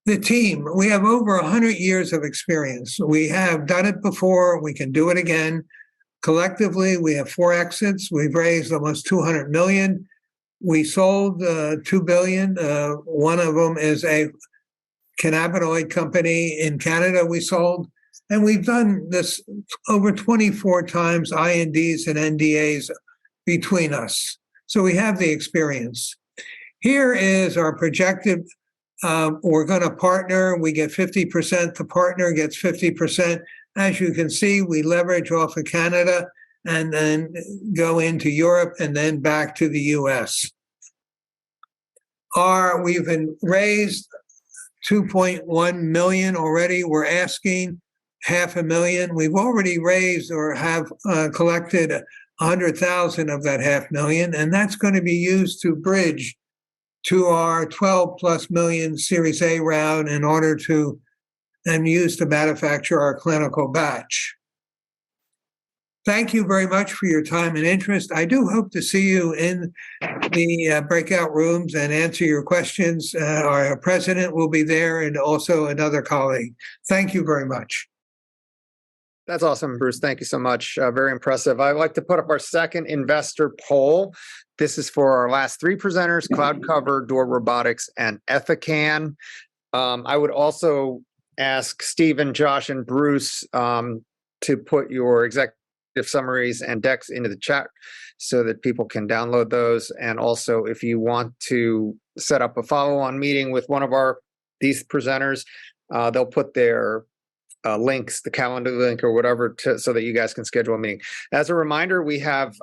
The team, we have over 100 years of experience. We have done it before. We can do it again. Collectively, we have 4 exits. We've raised almost $200 million. We sold $2 billion. One of them is a cannabinoid company in Canada we sold. And we've done this over 24 times, INDs and NDAs between us. So we have the experience. Here is our projected, we're going to partner, we get 50%, the partner gets 50%. As you can see, we leverage off of Canada and then go into Europe and then back to the US. We've been raised 2.1 million already. We're asking $500,000. We've already raised or have collected 100,000 of that $500,000, and that's going to be used to bridge to our 12+ million Series A round in order to and use to manufacture our clinical batch. Thank you very much for your time and interest. I do hope to see you in the breakout rooms and answer your questions. Our president will be there and also another colleague. Thank you very much. That's awesome, Bruce. Thank you so much. Very impressive. I'd like to put up our second investor poll. This is for our last three presenters, CloudCover, Door Robotics, and Ethican. I would also ask Stephen, Josh, and Bruce to put your executive summaries and decks into the chat so that people can download those. And also, if you want to set up a follow-on meeting with one of these presenters, they'll put their links, the calendar link or whatever, so that you guys can schedule a meeting. As a reminder, we have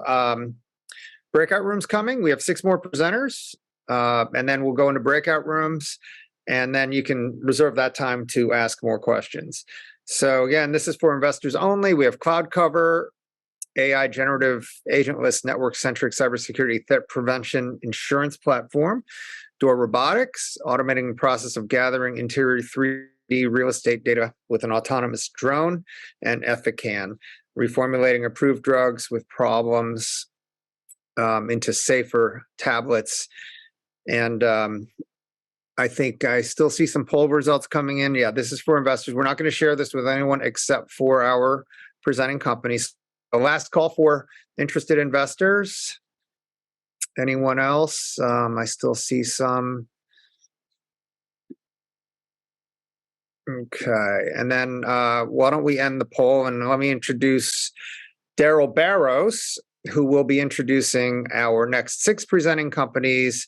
breakout rooms coming. We have 6 more presenters, and then we'll go into breakout rooms, and then you can reserve that time to ask more questions. So again, this is for investors only. We have CloudCover, AI generative agentless network-centric cybersecurity threat prevention insurance platform. Door Robotics, automating the process of gathering interior 3D real estate data with an autonomous drone. And Ethican, reformulating approved drugs with problems into safer tablets. And I think I still see some poll results coming in. Yeah, this is for investors. We're not going to share this with anyone except for our presenting companies. The last call for interested investors. Anyone else? I still see some. Okay, and then why don't we end the poll, and let me introduce Daryl Barros, who will be introducing our next 6 presenting companies.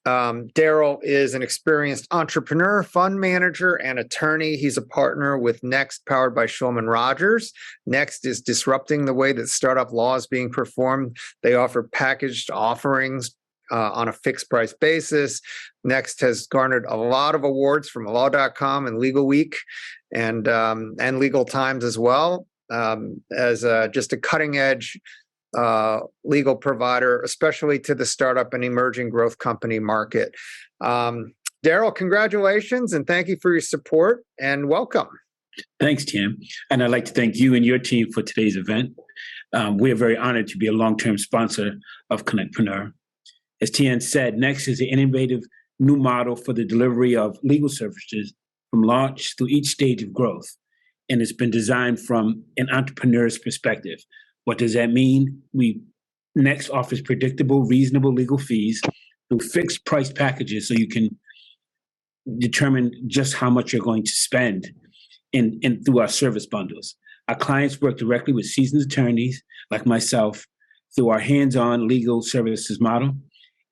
Daryl is an experienced entrepreneur, fund manager, and attorney. He's a partner with Next, powered by Shulman Rogers. Next is disrupting the way that startup law is being performed. They offer packaged offerings on a fixed price basis. Next has garnered a lot of awards from Law.com and Legal Week and Legal Times as well, as just a cutting edge legal provider, especially to the startup and emerging growth company market. Daryl, congratulations and thank you for your support and welcome. Thanks, Tim. And I'd like to thank you and your team for today's event. We are very honored to be a long-term sponsor of CONNECTpreneur. As Tian said, Next is an innovative new model for the delivery of legal services from launch through each stage of growth. And it's been designed from an entrepreneur's perspective. What does that mean? Next offers predictable, reasonable legal fees through fixed price packages so you can determine just how much you're going to spend in through our service bundles. Our clients work directly with seasoned attorneys like myself through our hands-on legal services model,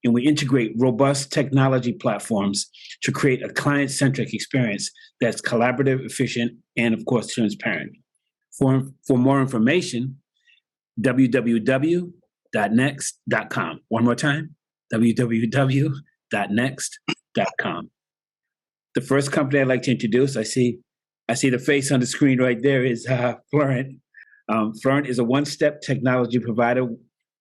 and we integrate robust technology platforms to create a client-centric experience that's collaborative, efficient, and of course, transparent. For more information, www.next.com. One more time, www.next.com. The first company I'd like to introduce, I see the face on the screen right there, is Fluent. Fluent is a one-step technology provider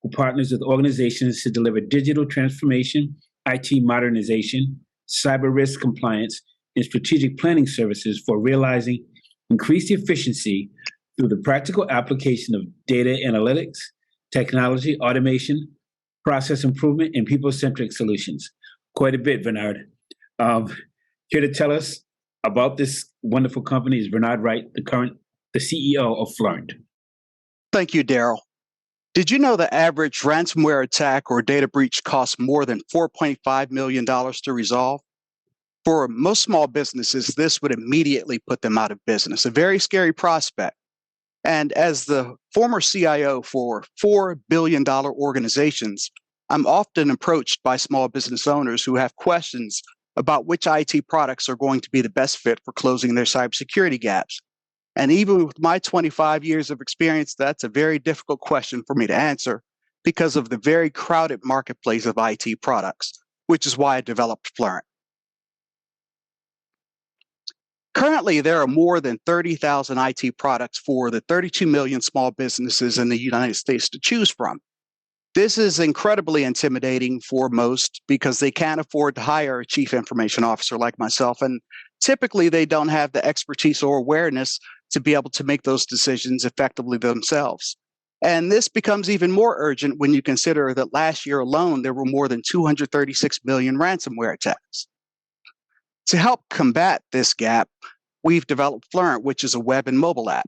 who partners with organizations to deliver digital transformation, IT modernization, cyber risk compliance, and strategic planning services for realizing increased efficiency through the practical application of data analytics, technology, automation, process improvement, and people-centric solutions. Quite a bit, Bernard. Here to tell us about this wonderful company is Bernard Wright, the CEO of Fluent. Thank you, Daryl. Did you know the average ransomware attack or data breach costs more than $4.5 million to resolve? For most small businesses, this would immediately put them out of business, a very scary prospect. And as the former CIO for $4 billion organizations, I'm often approached by small business owners who have questions about which IT products are going to be the best fit for closing their cybersecurity gaps. And even with my 25 years of experience, that's a very difficult question for me to answer because of the very crowded marketplace of IT products, which is why I developed Fluent. Currently, there are more than 30,000 IT products for the 32 million small businesses in the United States to choose from. This is incredibly intimidating for most because they can't afford to hire a chief information officer like myself, and typically they don't have the expertise or awareness to be able to make those decisions effectively themselves. And this becomes even more urgent when you consider that last year alone, there were more than 236 million ransomware attacks. To help combat this gap, we've developed Fluent, which is a web and mobile app.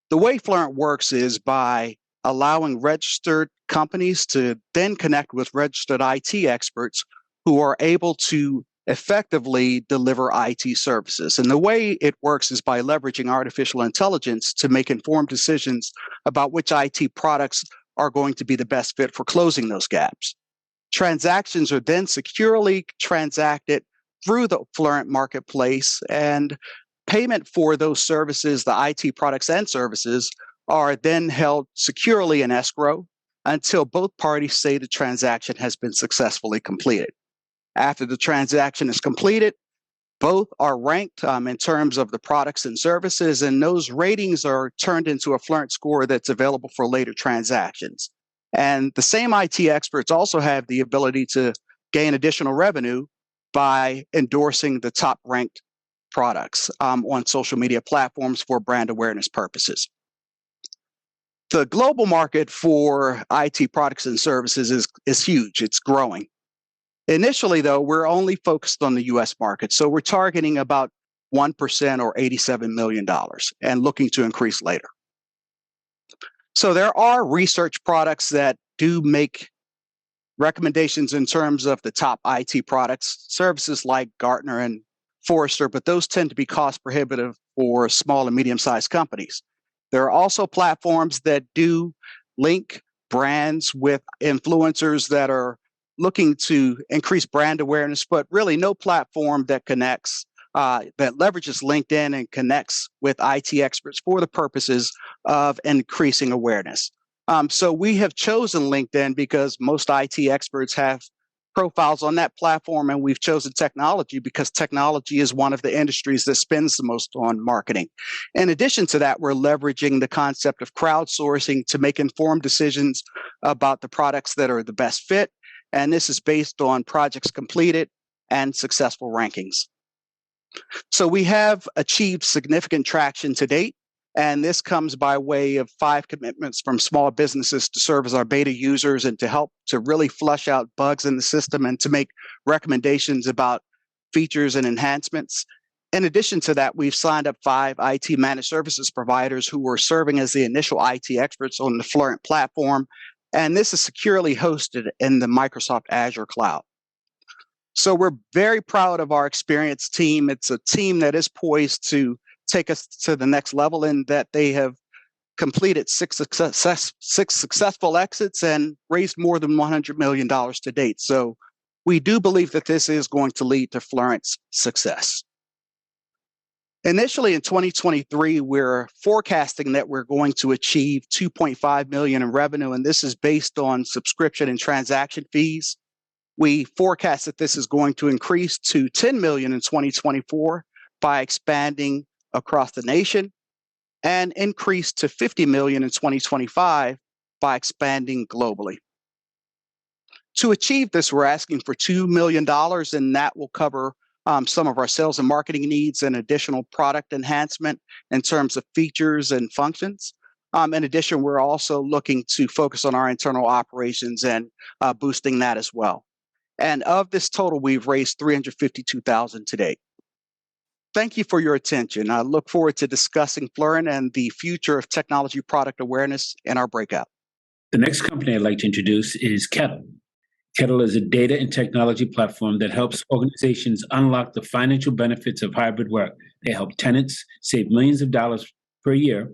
The way Fluent works is by allowing registered companies to then connect with registered IT experts who are able to effectively deliver IT services. And the way it works is by leveraging artificial intelligence to make informed decisions about which IT products are going to be the best fit for closing those gaps. Transactions are then securely transacted through the Fluent marketplace, and payment for those services, the IT products and services, are then held securely in escrow until both parties say the transaction has been successfully completed. After the transaction is completed, both are ranked in terms of the products and services, and those ratings are turned into a Fluent score that's available for later transactions. And the same IT experts also have the ability to gain additional revenue by endorsing the top ranked products on social media platforms for brand awareness purposes. The global market for IT products and services is huge. It's growing. Initially, though, we're only focused on the US market. So we're targeting about 1% or $87 million and looking to increase later. So there are research products that do make recommendations in terms of the top IT products, services like Gartner and Forrester, but those tend to be cost prohibitive for small and medium-sized companies. There are also platforms that do link brands with influencers that are looking to increase brand awareness, but really no platform that connects, that leverages LinkedIn and connects with IT experts for the purposes of increasing awareness. So we have chosen LinkedIn because most IT experts have profiles on that platform, and we've chosen technology because technology is one of the industries that spends the most on marketing. In addition to that, we're leveraging the concept of crowdsourcing to make informed decisions about the products that are the best fit, and this is based on projects completed and successful rankings. So we have achieved significant traction to date, and this comes by way of 5 commitments from small businesses to serve as our beta users and to help to really flush out bugs in the system and to make recommendations about features and enhancements. In addition to that, we've signed up 5 IT managed services providers who are serving as the initial IT experts on the Fluent platform, and this is securely hosted in the Microsoft Azure cloud. So we're very proud of our experienced team. It's a team that is poised to take us to the next level in that they have completed 6 successful exits and raised more than $100 million to date. So we do believe that this is going to lead to Fluent's success. Initially in 2023, we're forecasting that we're going to achieve $2.5 million in revenue, and this is based on subscription and transaction fees. We forecast that this is going to increase to $10 million in 2024 by expanding across the nation, and increase to $50 million in 2025 by expanding globally. To achieve this, we're asking for $2 million, and that will cover some of our sales and marketing needs and additional product enhancement in terms of features and functions. In addition, we're also looking to focus on our internal operations and boosting that as well. And of this total, we've raised $352,000 to date. Thank you for your attention. I look forward to discussing Fluent and the future of technology product awareness in our breakout. The next company I'd like to introduce is Kettle. Kettle is a data and technology platform that helps organizations unlock the financial benefits of hybrid work. They help tenants save millions of dollars per year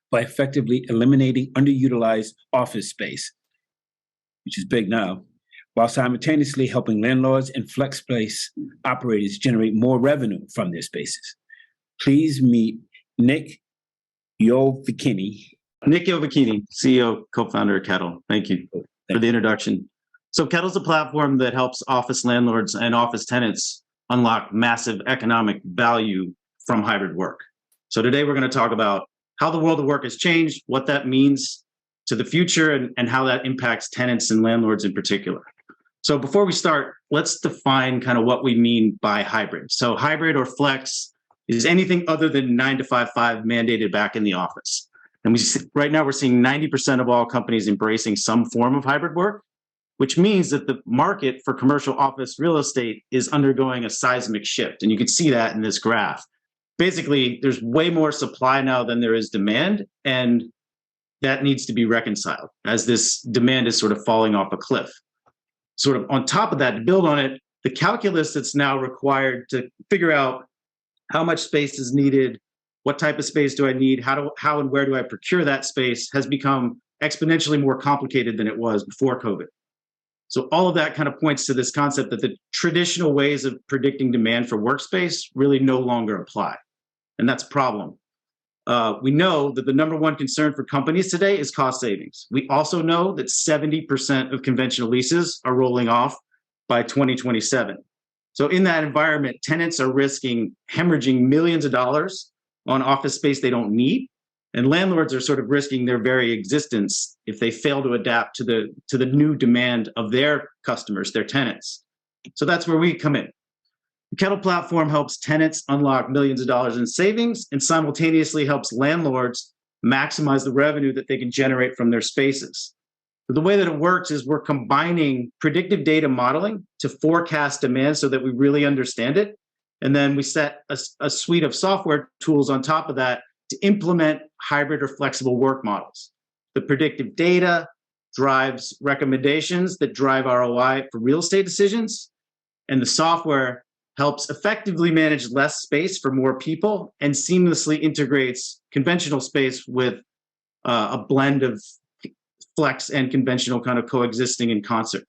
by effectively eliminating underutilized office space, which is big now, while simultaneously helping landlords and flex space operators generate more revenue from their spaces. Please meet Nick Yovakini. Nick Yovakini, CEO, co-founder of Kettle. Thank you for the introduction. So Kettle's a platform that helps office landlords and office tenants unlock massive economic value from hybrid work. So today we're going to talk about how the world of work has changed, what that means to the future, and how that impacts tenants and landlords in particular. So before we start, let's define kind of what we mean by hybrid. So hybrid or flex is anything other than 9 to 5 mandated back in the office. And right now we're seeing 90% of all companies embracing some form of hybrid work, which means that the market for commercial office real estate is undergoing a seismic shift. And you can see that in this graph. basically there's way more supply now than there is demand, and that needs to be reconciled as this demand is sort of falling off a cliff. Sort of on top of that, to build on it, the calculus that's now required to figure out how much space is needed, what type of space do I need, how and where do I procure that space, has become exponentially more complicated than it was before COVID. So all of that kind of points to this concept that the traditional ways of predicting demand for workspace really no longer apply. And that's a problem. We know that the number one concern for companies today is cost savings. We also know that 70% of conventional leases are rolling off by 2027. So in that environment, tenants are risking hemorrhaging millions of dollars on office space they don't need, and landlords are sort of risking their very existence if they fail to adapt to the new demand of their customers, their tenants. So that's where we come in. The Kettle platform helps tenants unlock millions of dollars in savings and simultaneously helps landlords maximize the revenue that they can generate from their spaces. But the way that it works is we're combining predictive data modeling to forecast demand so that we really understand it. And then we set a suite of software tools on top of that to implement hybrid or flexible work models. The predictive data drives recommendations that drive ROI for real estate decisions, and the software helps effectively manage less space for more people and seamlessly integrates conventional space with a blend of flex and conventional kind of coexisting in concert.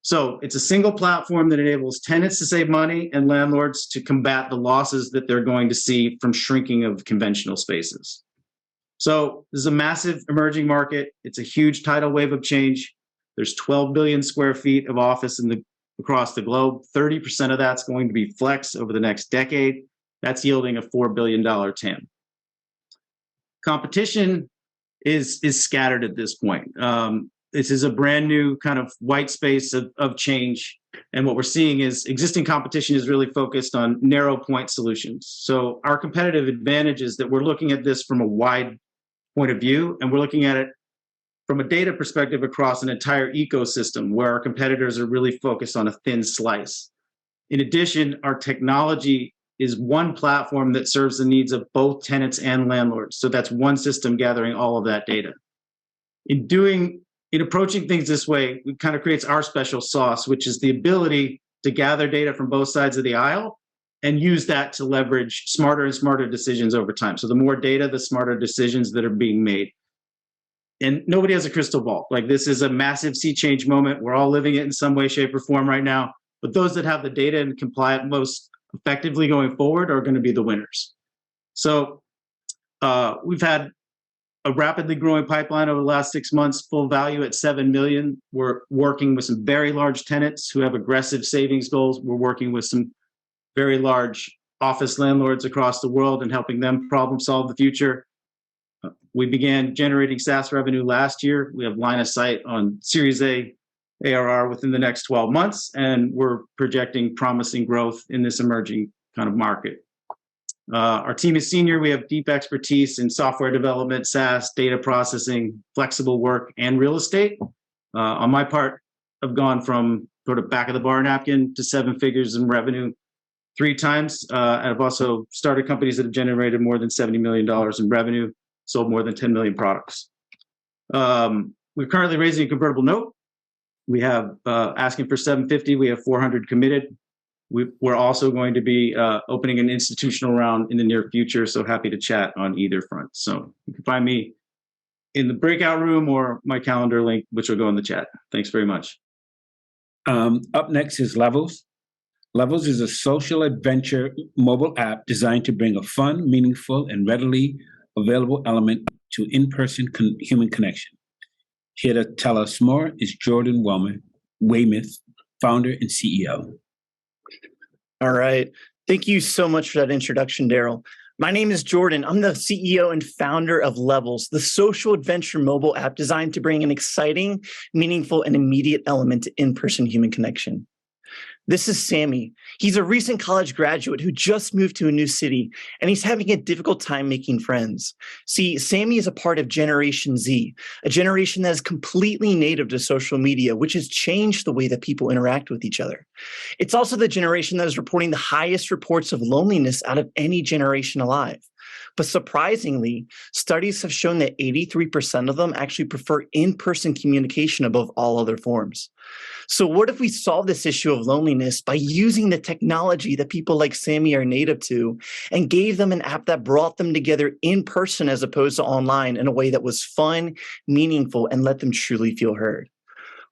So it's a single platform that enables tenants to save money and landlords to combat the losses that they're going to see from shrinking of conventional spaces. So this is a massive emerging market. It's a huge tidal wave of change. There's 12 billion square feet of office across the globe. 30% of that's going to be flex over the next decade. That's yielding a $4 billion TAM. Competition is scattered at this point. This is a brand new kind of white space of change. And what we're seeing is existing competition is really focused on narrow point solutions. So our competitive advantage is that we're looking at this from a wide point of view, and we're looking at it from a data perspective across an entire ecosystem where our competitors are really focused on a thin slice. In addition, our technology is one platform that serves the needs of both tenants and landlords. So that's one system gathering all of that data. In approaching things this way, it kind of creates our special sauce, which is the ability to gather data from both sides of the aisle and use that to leverage smarter and smarter decisions over time. So the more data, the smarter decisions that are being made. And nobody has a crystal ball. Like, this is a massive sea change moment. We're all living it in some way, shape, or form right now. But those that have the data and comply it most effectively going forward are going to be the winners. So we've had a rapidly growing pipeline over the last 6 months, full value at $7 million. We're working with some very large tenants who have aggressive savings goals. We're working with some very large office landlords across the world and helping them problem solve the future. We began generating SaaS revenue last year. We have line of sight on Series A ARR within the next 12 months, and we're projecting promising growth in this emerging kind of market. Our team is senior. We have deep expertise in software development, SaaS, data processing, flexible work, and real estate. On my part, I've gone from sort of back of the bar napkin to 7 figures in revenue 3 times. And I've also started companies that have generated more than $70 million in revenue, sold more than 10 million products. We're currently raising a convertible note. We have asking for 750. We have 400 committed. We're also going to be opening an institutional round in the near future, so happy to chat on either front. So you can find me in the breakout room or my calendar link, which will go in the chat. Thanks very much. Up next is Levels. Levels is a social adventure mobile app designed to bring a fun, meaningful, and readily available element to in-person human connection. Here to tell us more is Jordan Weymouth, founder and CEO. All right. Thank you so much for that introduction, Daryl. My name is Jordan. I'm the CEO and founder of Levels, the social adventure mobile app designed to bring an exciting, meaningful, and immediate element to in-person human connection. This is Sammy. He's a recent college graduate who just moved to a new city, and he's having a difficult time making friends. See, Sammy is a part of Generation Z, a generation that is completely native to social media, which has changed the way that people interact with each other. It's also the generation that is reporting the highest reports of loneliness out of any generation alive. But surprisingly, studies have shown that 83% of them actually prefer in-person communication above all other forms. So what if we solve this issue of loneliness by using the technology that people like Sammy are native to and gave them an app that brought them together in person as opposed to online in a way that was fun, meaningful, and let them truly feel heard?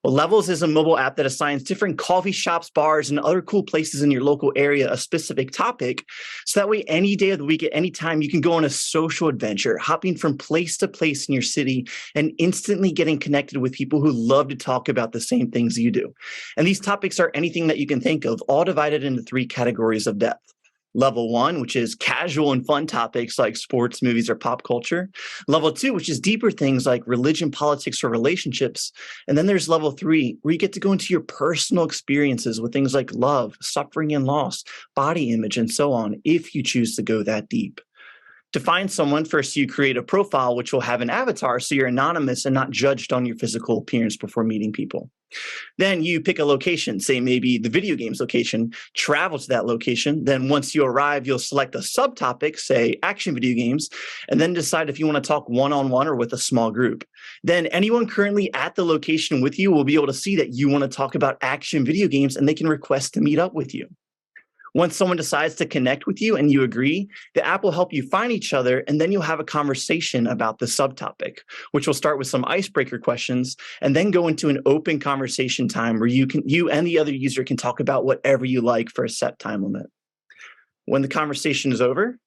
Well, Levels is a mobile app that assigns different coffee shops, bars, and other cool places in your local area a specific topic. So that way, any day of the week, at any time, you can go on a social adventure, hopping from place to place in your city and instantly getting connected with people who love to talk about the same things you do. And these topics are anything that you can think of, all divided into 3 categories of depth. Level 1, which is casual and fun topics like sports, movies, or pop culture. Level 2, which is deeper things like religion, politics, or relationships. And then there's level 3, where you get to go into your personal experiences with things like love, suffering and loss, body image, and so on, if you choose to go that deep. To find someone, first you create a profile which will have an avatar so you're anonymous and not judged on your physical appearance before meeting people. Then you pick a location, say maybe the video games location, travel to that location. Then once you arrive, you'll select a subtopic, say action video games, and then decide if you want to talk one-on-one or with a small group. Then anyone currently at the location with you will be able to see that you want to talk about action video games and they can request to meet up with you. Once someone decides to connect with you and you agree, the app will help you find each other, and then you'll have a conversation about the subtopic, which will start with some icebreaker questions and then go into an open conversation time where you and the other user can talk about whatever you like for a set time limit. When the conversation is over,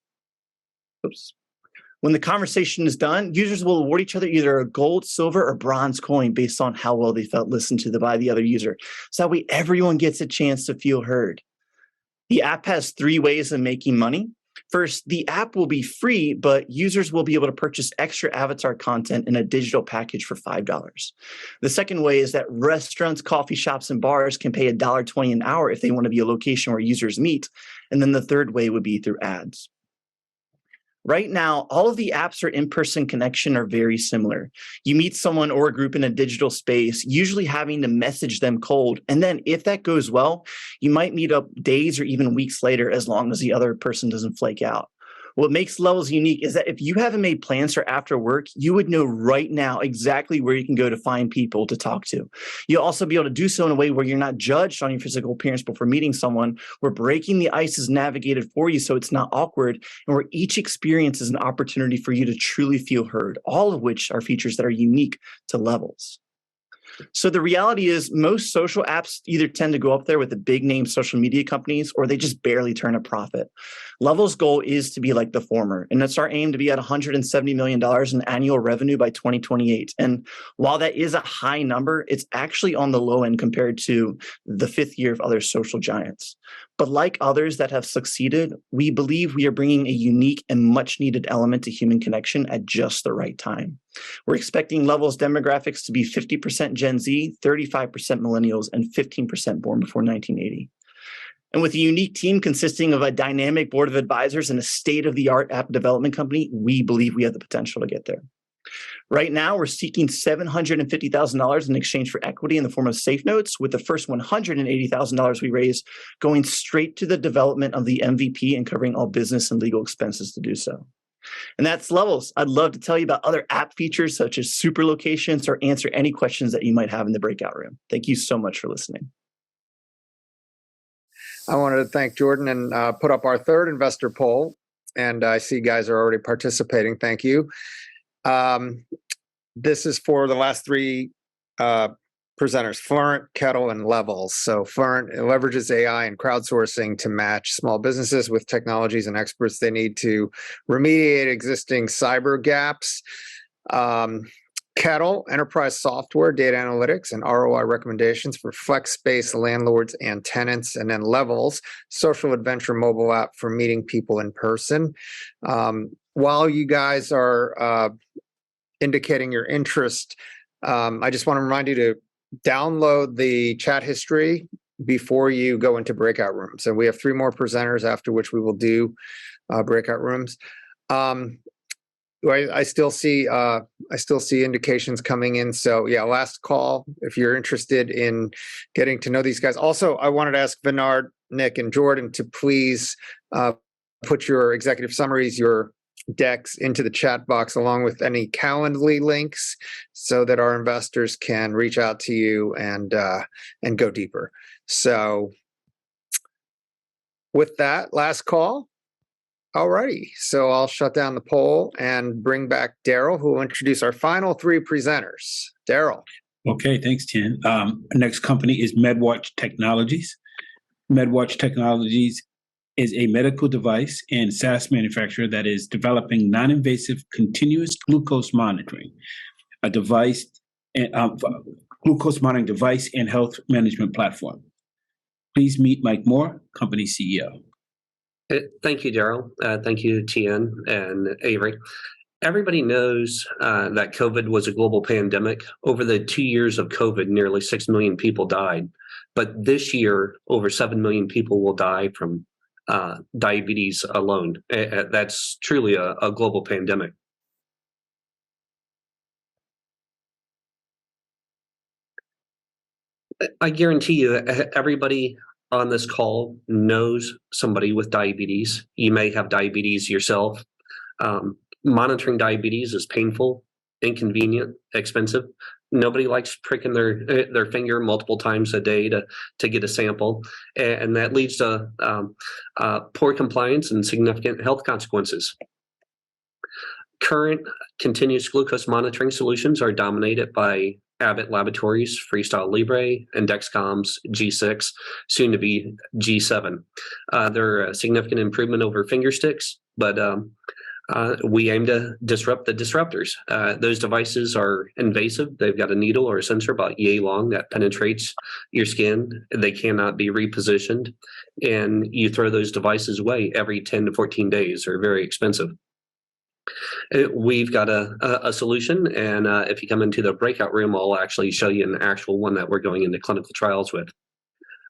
when the conversation is done, users will award each other either a gold, silver, or bronze coin based on how well they felt listened to by the other user. So that way everyone gets a chance to feel heard. The app has 3 ways of making money. First, the app will be free, but users will be able to purchase extra avatar content in a digital package for $5. The second way is that restaurants, coffee shops, and bars can pay $1.20 an hour if they want to be a location where users meet. And then the third way would be through ads. Right now, all of the apps for in-person connection are very similar. You meet someone or a group in a digital space, usually having to message them cold. And then if that goes well, you might meet up days or even weeks later as long as the other person doesn't flake out. What makes Levels unique is that if you haven't made plans for after work, you would know right now exactly where you can go to find people to talk to. You'll also be able to do so in a way where you're not judged on your physical appearance before meeting someone, where breaking the ice is navigated for you so it's not awkward, and where each experience is an opportunity for you to truly feel heard, all of which are features that are unique to Levels. So the reality is most social apps either tend to go up there with the big name social media companies or they just barely turn a profit. Levels' goal is to be like the former, and it's our aim to be at $170 million in annual revenue by 2028. And while that is a high number, it's actually on the low end compared to the 5th year of other social giants. But like others that have succeeded, we believe we are bringing a unique and much needed element to human connection at just the right time. We're expecting Levels demographics to be 50% Gen Z, 35% millennials, and 15% born before 1980. And with a unique team consisting of a dynamic board of advisors and a state-of-the-art app development company, we believe we have the potential to get there. Right now, we're seeking $750,000 in exchange for equity in the form of safe notes, with the first $180,000 we raise going straight to the development of the MVP and covering all business and legal expenses to do so. And that's Levels. I'd love to tell you about other app features such as super locations or answer any questions that you might have in the breakout room. Thank you so much for listening. I wanted to thank Jordan and put up our 3rd investor poll. And I see you guys are already participating. Thank you. This is for the last 3 presenters, Fluent, Kettle, and Levels. So Fluent leverages AI and crowdsourcing to match small businesses with technologies and experts they need to remediate existing cyber gaps. Kettle, enterprise software, data analytics, and ROI recommendations for flex space landlords and tenants. And then Levels, social adventure mobile app for meeting people in person. While you guys are indicating your interest, I just want to remind you to download the chat history before you go into breakout rooms. And we have 3 more presenters, after which we will do breakout rooms. I still see indications coming in. So yeah, last call if you're interested in getting to know these guys. Also, I wanted to ask Vinard, Nick, and Jordan to please put your executive summaries, your decks into the chat box along with any Calendly links so that our investors can reach out to you and go deeper. So with that, last call. Alrighty, so I'll shut down the poll and bring back Daryl, who will introduce our final 3 presenters. Daryl. Okay, thanks, Tien. Our next company is MedWatch Technologies. MedWatch Technologies is a medical device and SaaS manufacturer that is developing non-invasive continuous glucose monitoring, glucose monitoring device and health management platform. Please meet Mike Moore, company CEO. Thank you, Daryl. Thank you, Tien and Avery. Everybody knows that COVID was a global pandemic. Over the 2 years of COVID, nearly 6 million people died. But this year, over 7 million people will die from diabetes alone. That's truly a global pandemic. I guarantee you, everybody on this call knows somebody with diabetes. You may have diabetes yourself. Monitoring diabetes is painful, inconvenient, expensive. Nobody likes pricking their finger multiple times a day to get a sample, and that leads to poor compliance and significant health consequences. Current continuous glucose monitoring solutions are dominated by Abbott Laboratories, Freestyle Libre, and Dexcom's G6, soon to be G7. They're a significant improvement over finger sticks, but we aim to disrupt the disruptors. Those devices are invasive. They've got a needle or a sensor about yay long that penetrates your skin. They cannot be repositioned, and you throw those devices away every 10 to 14 days. They're very expensive. We've got a solution, and if you come into the breakout room, I'll actually show you an actual one that we're going into clinical trials with.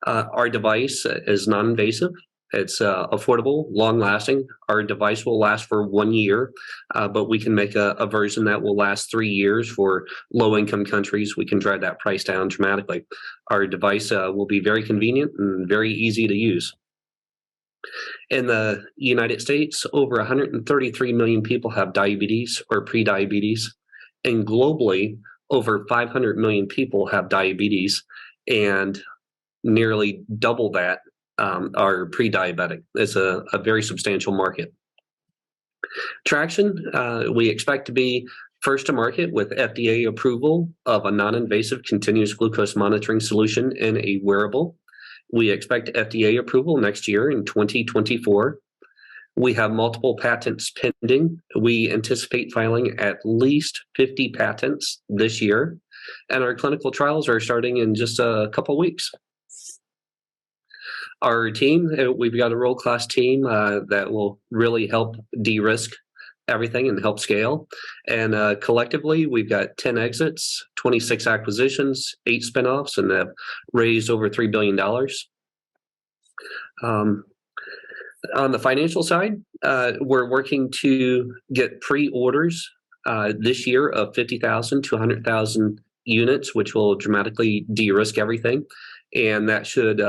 Our device is non-invasive. It's affordable, long-lasting. Our device will last for 1 year, but we can make a version that will last 3 years for low-income countries. We can drive that price down dramatically. Our device will be very convenient and very easy to use. In the United States, over 133 million people have diabetes or prediabetes, and globally, over 500 million people have diabetes, and nearly double that are pre-diabetic. It's a very substantial market. Traction, we expect to be first to market with FDA approval of a non-invasive continuous glucose monitoring solution in a wearable. We expect FDA approval next year in 2024. We have multiple patents pending. We anticipate filing at least 50 patents this year, and our clinical trials are starting in just a couple weeks. Our team, we've got a world-class team that will really help de-risk everything and help scale. And collectively, we've got 10 exits, 26 acquisitions, 8 spinoffs, and have raised over $3 billion. On the financial side, we're working to get pre-orders this year of 50,000 to 100,000 units, which will dramatically de-risk everything. And that should,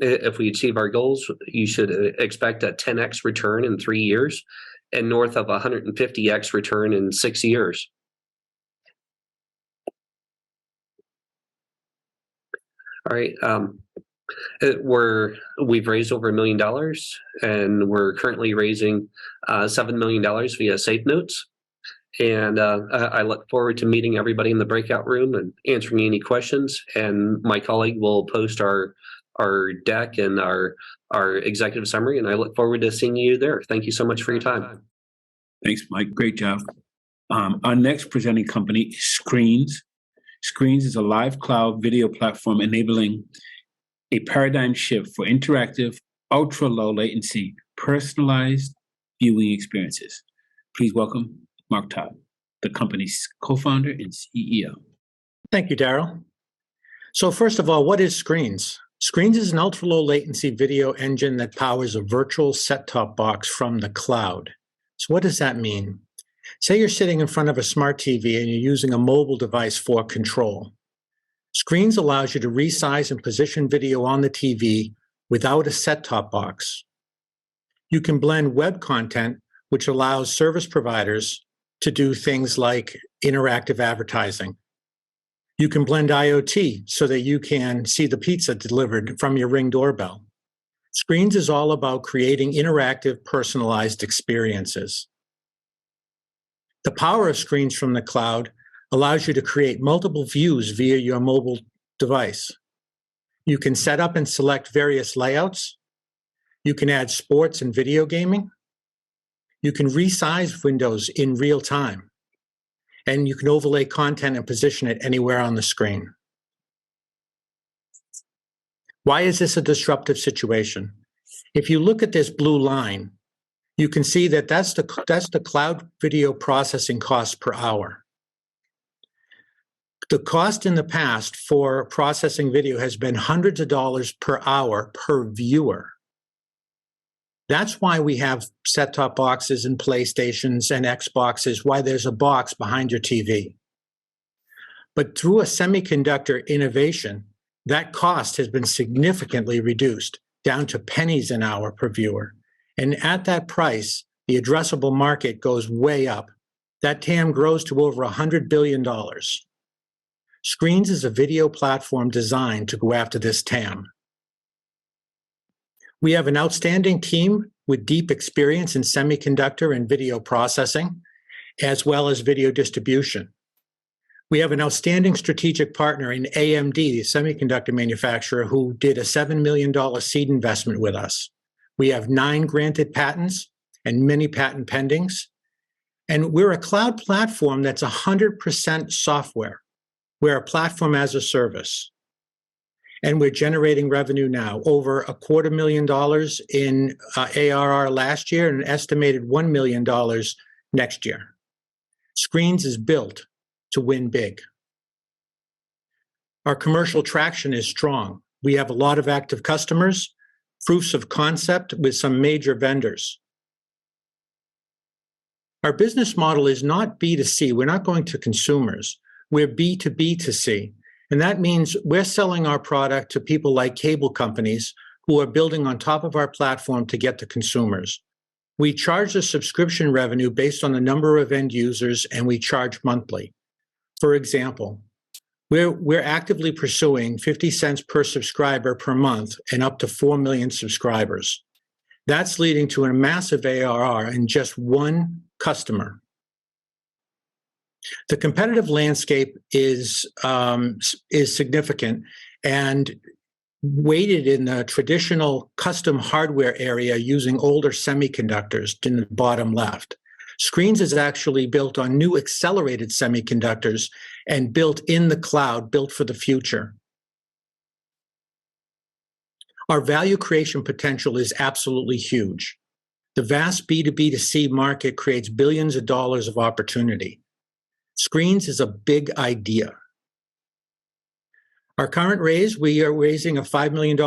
if we achieve our goals, you should expect a 10x return in 3 years and north of 150x return in 6 years. All right. We've raised over $1 million, and we're currently raising $7 million via Safe Notes. And I look forward to meeting everybody in the breakout room and answering any questions. And my colleague will post our deck and our executive summary, and I look forward to seeing you there. Thank you so much for your time. Thanks, Mike. Great job. Our next presenting company is Screens. Screens is a live cloud video platform enabling a paradigm shift for interactive, ultra-low latency, personalized viewing experiences. Please welcome Mark Todd, the company's co-founder and CEO. Thank you, Daryl. So first of all, what is Screens? Screens is an ultra-low latency video engine that powers a virtual set-top box from the cloud. So what does that mean? Say you're sitting in front of a smart TV and you're using a mobile device for control. Screens allows you to resize and position video on the TV without a set-top box. You can blend web content, which allows service providers to do things like interactive advertising. You can blend IoT so that you can see the pizza delivered from your Ring doorbell. Screens is all about creating interactive, personalized experiences. The power of Screens from the cloud allows you to create multiple views via your mobile device. You can set up and select various layouts. You can add sports and video gaming. You can resize windows in real time. And you can overlay content and position it anywhere on the screen. Why is this a disruptive situation? If you look at this blue line, you can see that that's the cloud video processing cost per hour. The cost in the past for processing video has been hundreds of dollars per hour per viewer. That's why we have set-top boxes and PlayStations and Xboxes, why there's a box behind your TV. But through a semiconductor innovation, that cost has been significantly reduced down to pennies an hour per viewer. And at that price, the addressable market goes way up. That TAM grows to over $100 billion. Screens is a video platform designed to go after this TAM. We have an outstanding team with deep experience in semiconductor and video processing, as well as video distribution. We have an outstanding strategic partner in AMD, the semiconductor manufacturer, who did a $7 million seed investment with us. We have 9 granted patents and many patent pendings. And we're a cloud platform that's 100% software. We're a platform as a service. And we're generating revenue now, over $250,000 in ARR last year and an estimated $1 million next year. Screens is built to win big. Our commercial traction is strong. We have a lot of active customers, proofs of concept with some major vendors. Our business model is not B2C. We're not going to consumers. We're B2B2C. And that means we're selling our product to people like cable companies who are building on top of our platform to get to consumers. We charge a subscription revenue based on the number of end users, and we charge monthly. For example, we're actively pursuing 50 cents per subscriber per month and up to 4 million subscribers. That's leading to a massive ARR in just one customer. The competitive landscape is significant and weighted in the traditional custom hardware area using older semiconductors in the bottom left. Screens is actually built on new accelerated semiconductors and built in the cloud, built for the future. Our value creation potential is absolutely huge. The vast B2B2C market creates billions of dollars of opportunity. Screens is a big idea. Our current raise, we are raising a $5 million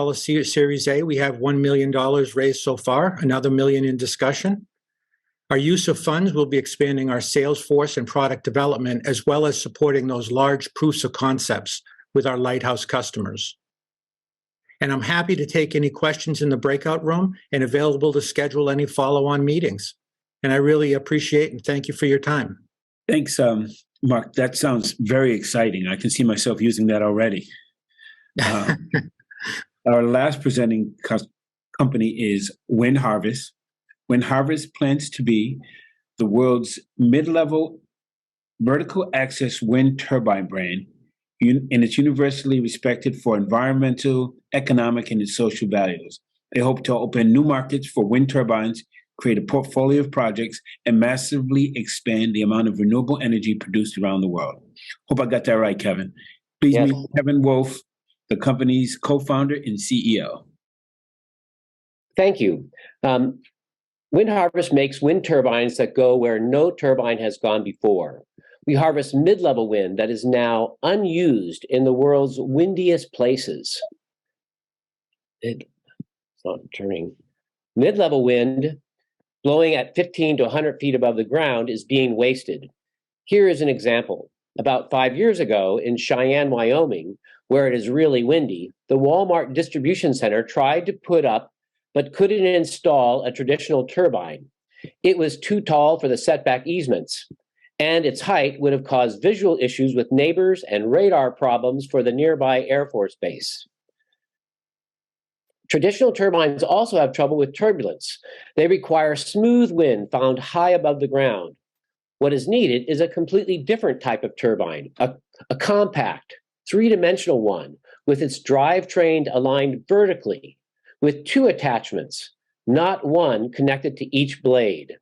Series A. We have $1 million raised so far, another $1 million in discussion. Our use of funds will be expanding our sales force and product development, as well as supporting those large proofs of concepts with our lighthouse customers. And I'm happy to take any questions in the breakout room and available to schedule any follow-on meetings. And I really appreciate and thank you for your time. Thanks, Mark. That sounds very exciting. I can see myself using that already. Our last presenting company is Wind Harvest. Wind Harvest plans to be the world's mid-level vertical access wind turbine brand, and it's universally respected for environmental, economic, and social values. They hope to open new markets for wind turbines, create a portfolio of projects, and massively expand the amount of renewable energy produced around the world. Hope I got that right, Kevin. Please meet Kevin Wolf, the company's co-founder and CEO. Thank you. Wind Harvest makes wind turbines that go where no turbine has gone before. We harvest mid-level wind that is now unused in the world's windiest places. It's not turning. Mid-level wind blowing at 15 to 100 feet above the ground is being wasted. Here is an example. About 5 years ago in Cheyenne, Wyoming, where it is really windy, the Walmart distribution center tried to put up but couldn't install a traditional turbine. It was too tall for the setback easements, and its height would have caused visual issues with neighbors and radar problems for the nearby Air Force Base. Traditional turbines also have trouble with turbulence. They require smooth wind found high above the ground. What is needed is a completely different type of turbine, a compact, three-dimensional one with its drivetrain aligned vertically with two attachments, not one connected to each blade.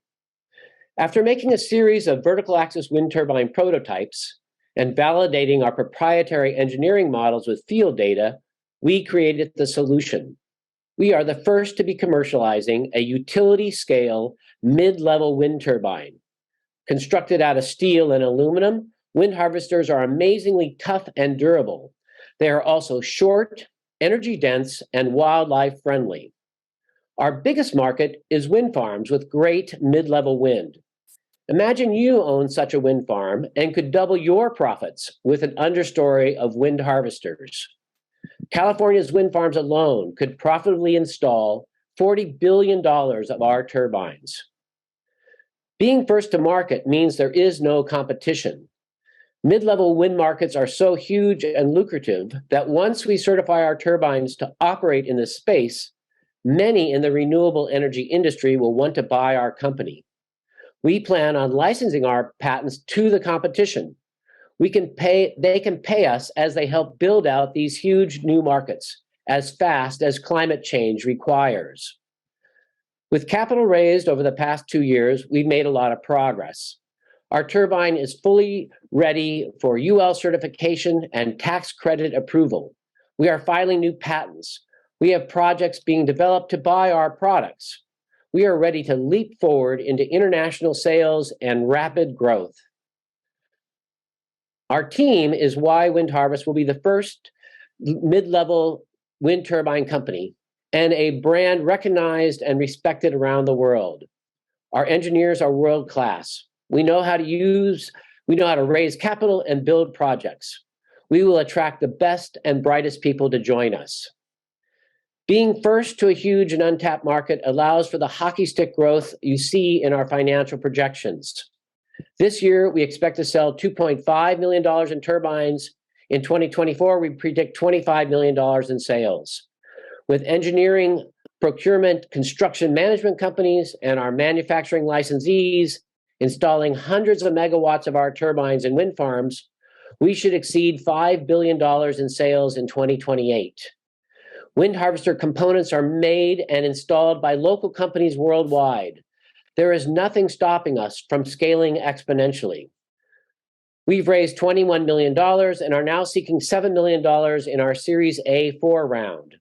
After making a series of vertical axis wind turbine prototypes and validating our proprietary engineering models with field data, we created the solution. We are the first to be commercializing a utility-scale mid-level wind turbine. Constructed out of steel and aluminum, wind harvesters are amazingly tough and durable. They are also short, energy-dense, and wildlife-friendly. Our biggest market is wind farms with great mid-level wind. Imagine you own such a wind farm and could double your profits with an understory of wind harvesters. California's wind farms alone could profitably install $40 billion of our turbines. Being first to market means there is no competition. Mid-level wind markets are so huge and lucrative that once we certify our turbines to operate in this space, many in the renewable energy industry will want to buy our company. We plan on licensing our patents to the competition. They can pay us as they help build out these huge new markets as fast as climate change requires. With capital raised over the past 2 years, we've made a lot of progress. Our turbine is fully ready for UL certification and tax credit approval. We are filing new patents. We have projects being developed to buy our products. We are ready to leap forward into international sales and rapid growth. Our team is why Wind Harvest will be the first mid-level wind turbine company and a brand recognized and respected around the world. Our engineers are world-class. We know how to raise capital and build projects. We will attract the best and brightest people to join us. Being first to a huge and untapped market allows for the hockey stick growth you see in our financial projections. This year, we expect to sell $2.5 million in turbines. In 2024, we predict $25 million in sales. With engineering, procurement, construction management companies, and our manufacturing licensees installing hundreds of megawatts of our turbines in wind farms, we should exceed $5 billion in sales in 2028. Wind harvester components are made and installed by local companies worldwide. There is nothing stopping us from scaling exponentially. We've raised $21 million and are now seeking $7 million in our Series A4 round.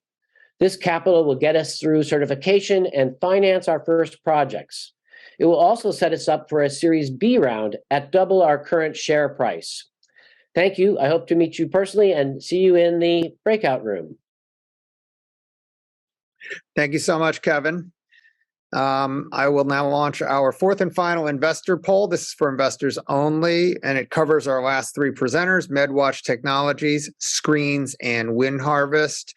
This capital will get us through certification and finance our first projects. It will also set us up for a Series B round at double our current share price. Thank you. I hope to meet you personally and see you in the breakout room. Thank you so much, Kevin. I will now launch our fourth and final investor poll. This is for investors only, and it covers our last three presenters: MedWatch Technologies, Screens, and Wind Harvest.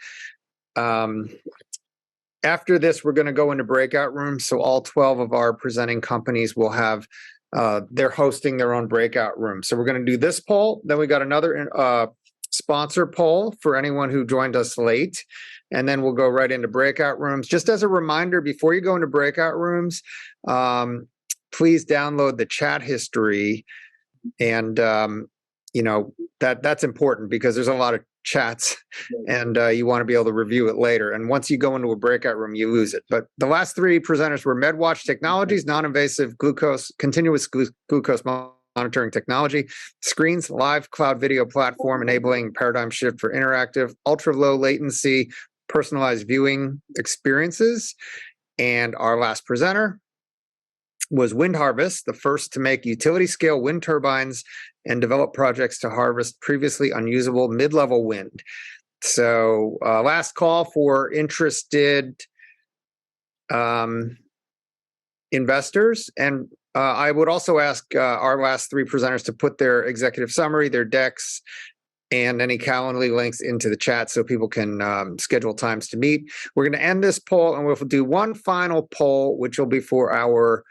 After this, we're going to go into breakout rooms. So all 12 of our presenting companies will have, they're hosting their own breakout room. So we're going to do this poll. Then we got another sponsor poll for anyone who joined us late. And then we'll go right into breakout rooms. Just as a reminder, before you go into breakout rooms, please download the chat history. And, that's important because there's a lot of chats and you want to be able to review it later. And once you go into a breakout room, you lose it. But the last three presenters were MedWatch Technologies, non-invasive continuous glucose monitoring technology; Screens, live cloud video platform enabling paradigm shift for interactive, ultra low latency, personalized viewing experiences. And our last presenter was Wind Harvest, the first to make utility scale wind turbines and develop projects to harvest previously unusable mid-level wind. So last call for interested investors. And I would also ask our last three presenters to put their executive summary, their decks, and any Calendly links into the chat so people can schedule times to meet. We're going to end this poll and we'll do one final poll, which will be for our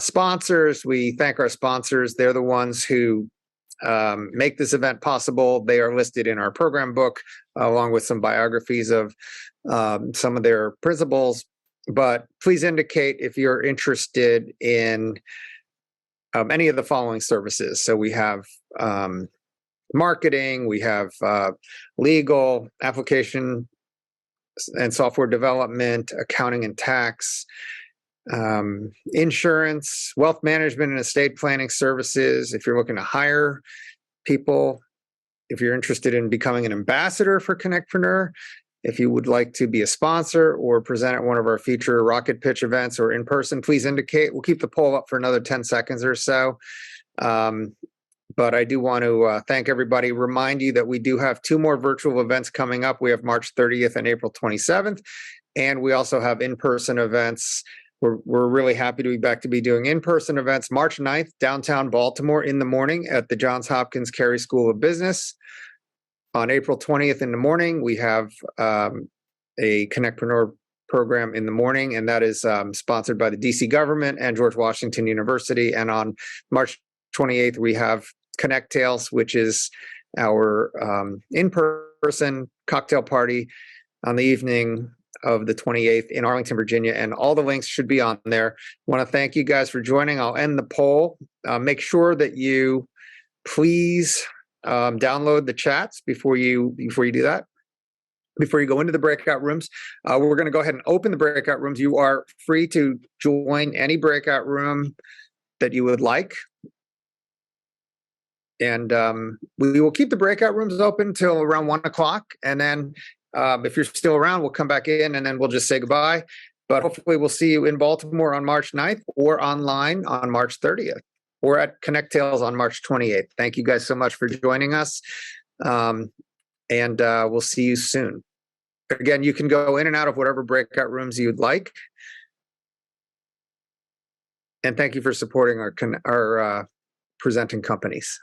sponsors. We thank our sponsors. They're the ones who make this event possible. They are listed in our program book, along with some biographies of some of their principals. But please indicate if you're interested in any of the following services. So we have marketing, we have legal, application and software development, accounting and tax, insurance, wealth management and estate planning services. If you're looking to hire people, if you're interested in becoming an ambassador for CONNECTpreneur, if you would like to be a sponsor or present at one of our future rocket pitch events or in person, please indicate. We'll keep the poll up for another 10 seconds or so. But I do want to thank everybody, remind you that we do have two more virtual events coming up. We have March 30th and April 27th, and we also have in-person events. We're really happy to be back to be doing in-person events. March 9th, downtown Baltimore in the morning at the Johns Hopkins Carey School of Business. On April 20th in the morning, we have a CONNECTpreneur program in the morning, and that is sponsored by the DC government and George Washington University. And on March 28th, we have Connect Tales, which is our in-person cocktail party on the evening of the 28th in Arlington, Virginia, and all the links should be on there. I want to thank you guys for joining. I'll end the poll. Make sure that you please download the chats before you do that. Before you go into the breakout rooms, we're going to go ahead and open the breakout rooms. You are free to join any breakout room that you would like. And we will keep the breakout rooms open till around 1 o'clock. And then if you're still around, we'll come back in and then we'll just say goodbye. But hopefully we'll see you in Baltimore on March 9th or online on March 30th or at Connect Tales on March 28th. Thank you guys so much for joining us. And we'll see you soon. Again, you can go in and out of whatever breakout rooms you'd like. And thank you for supporting our presenting companies.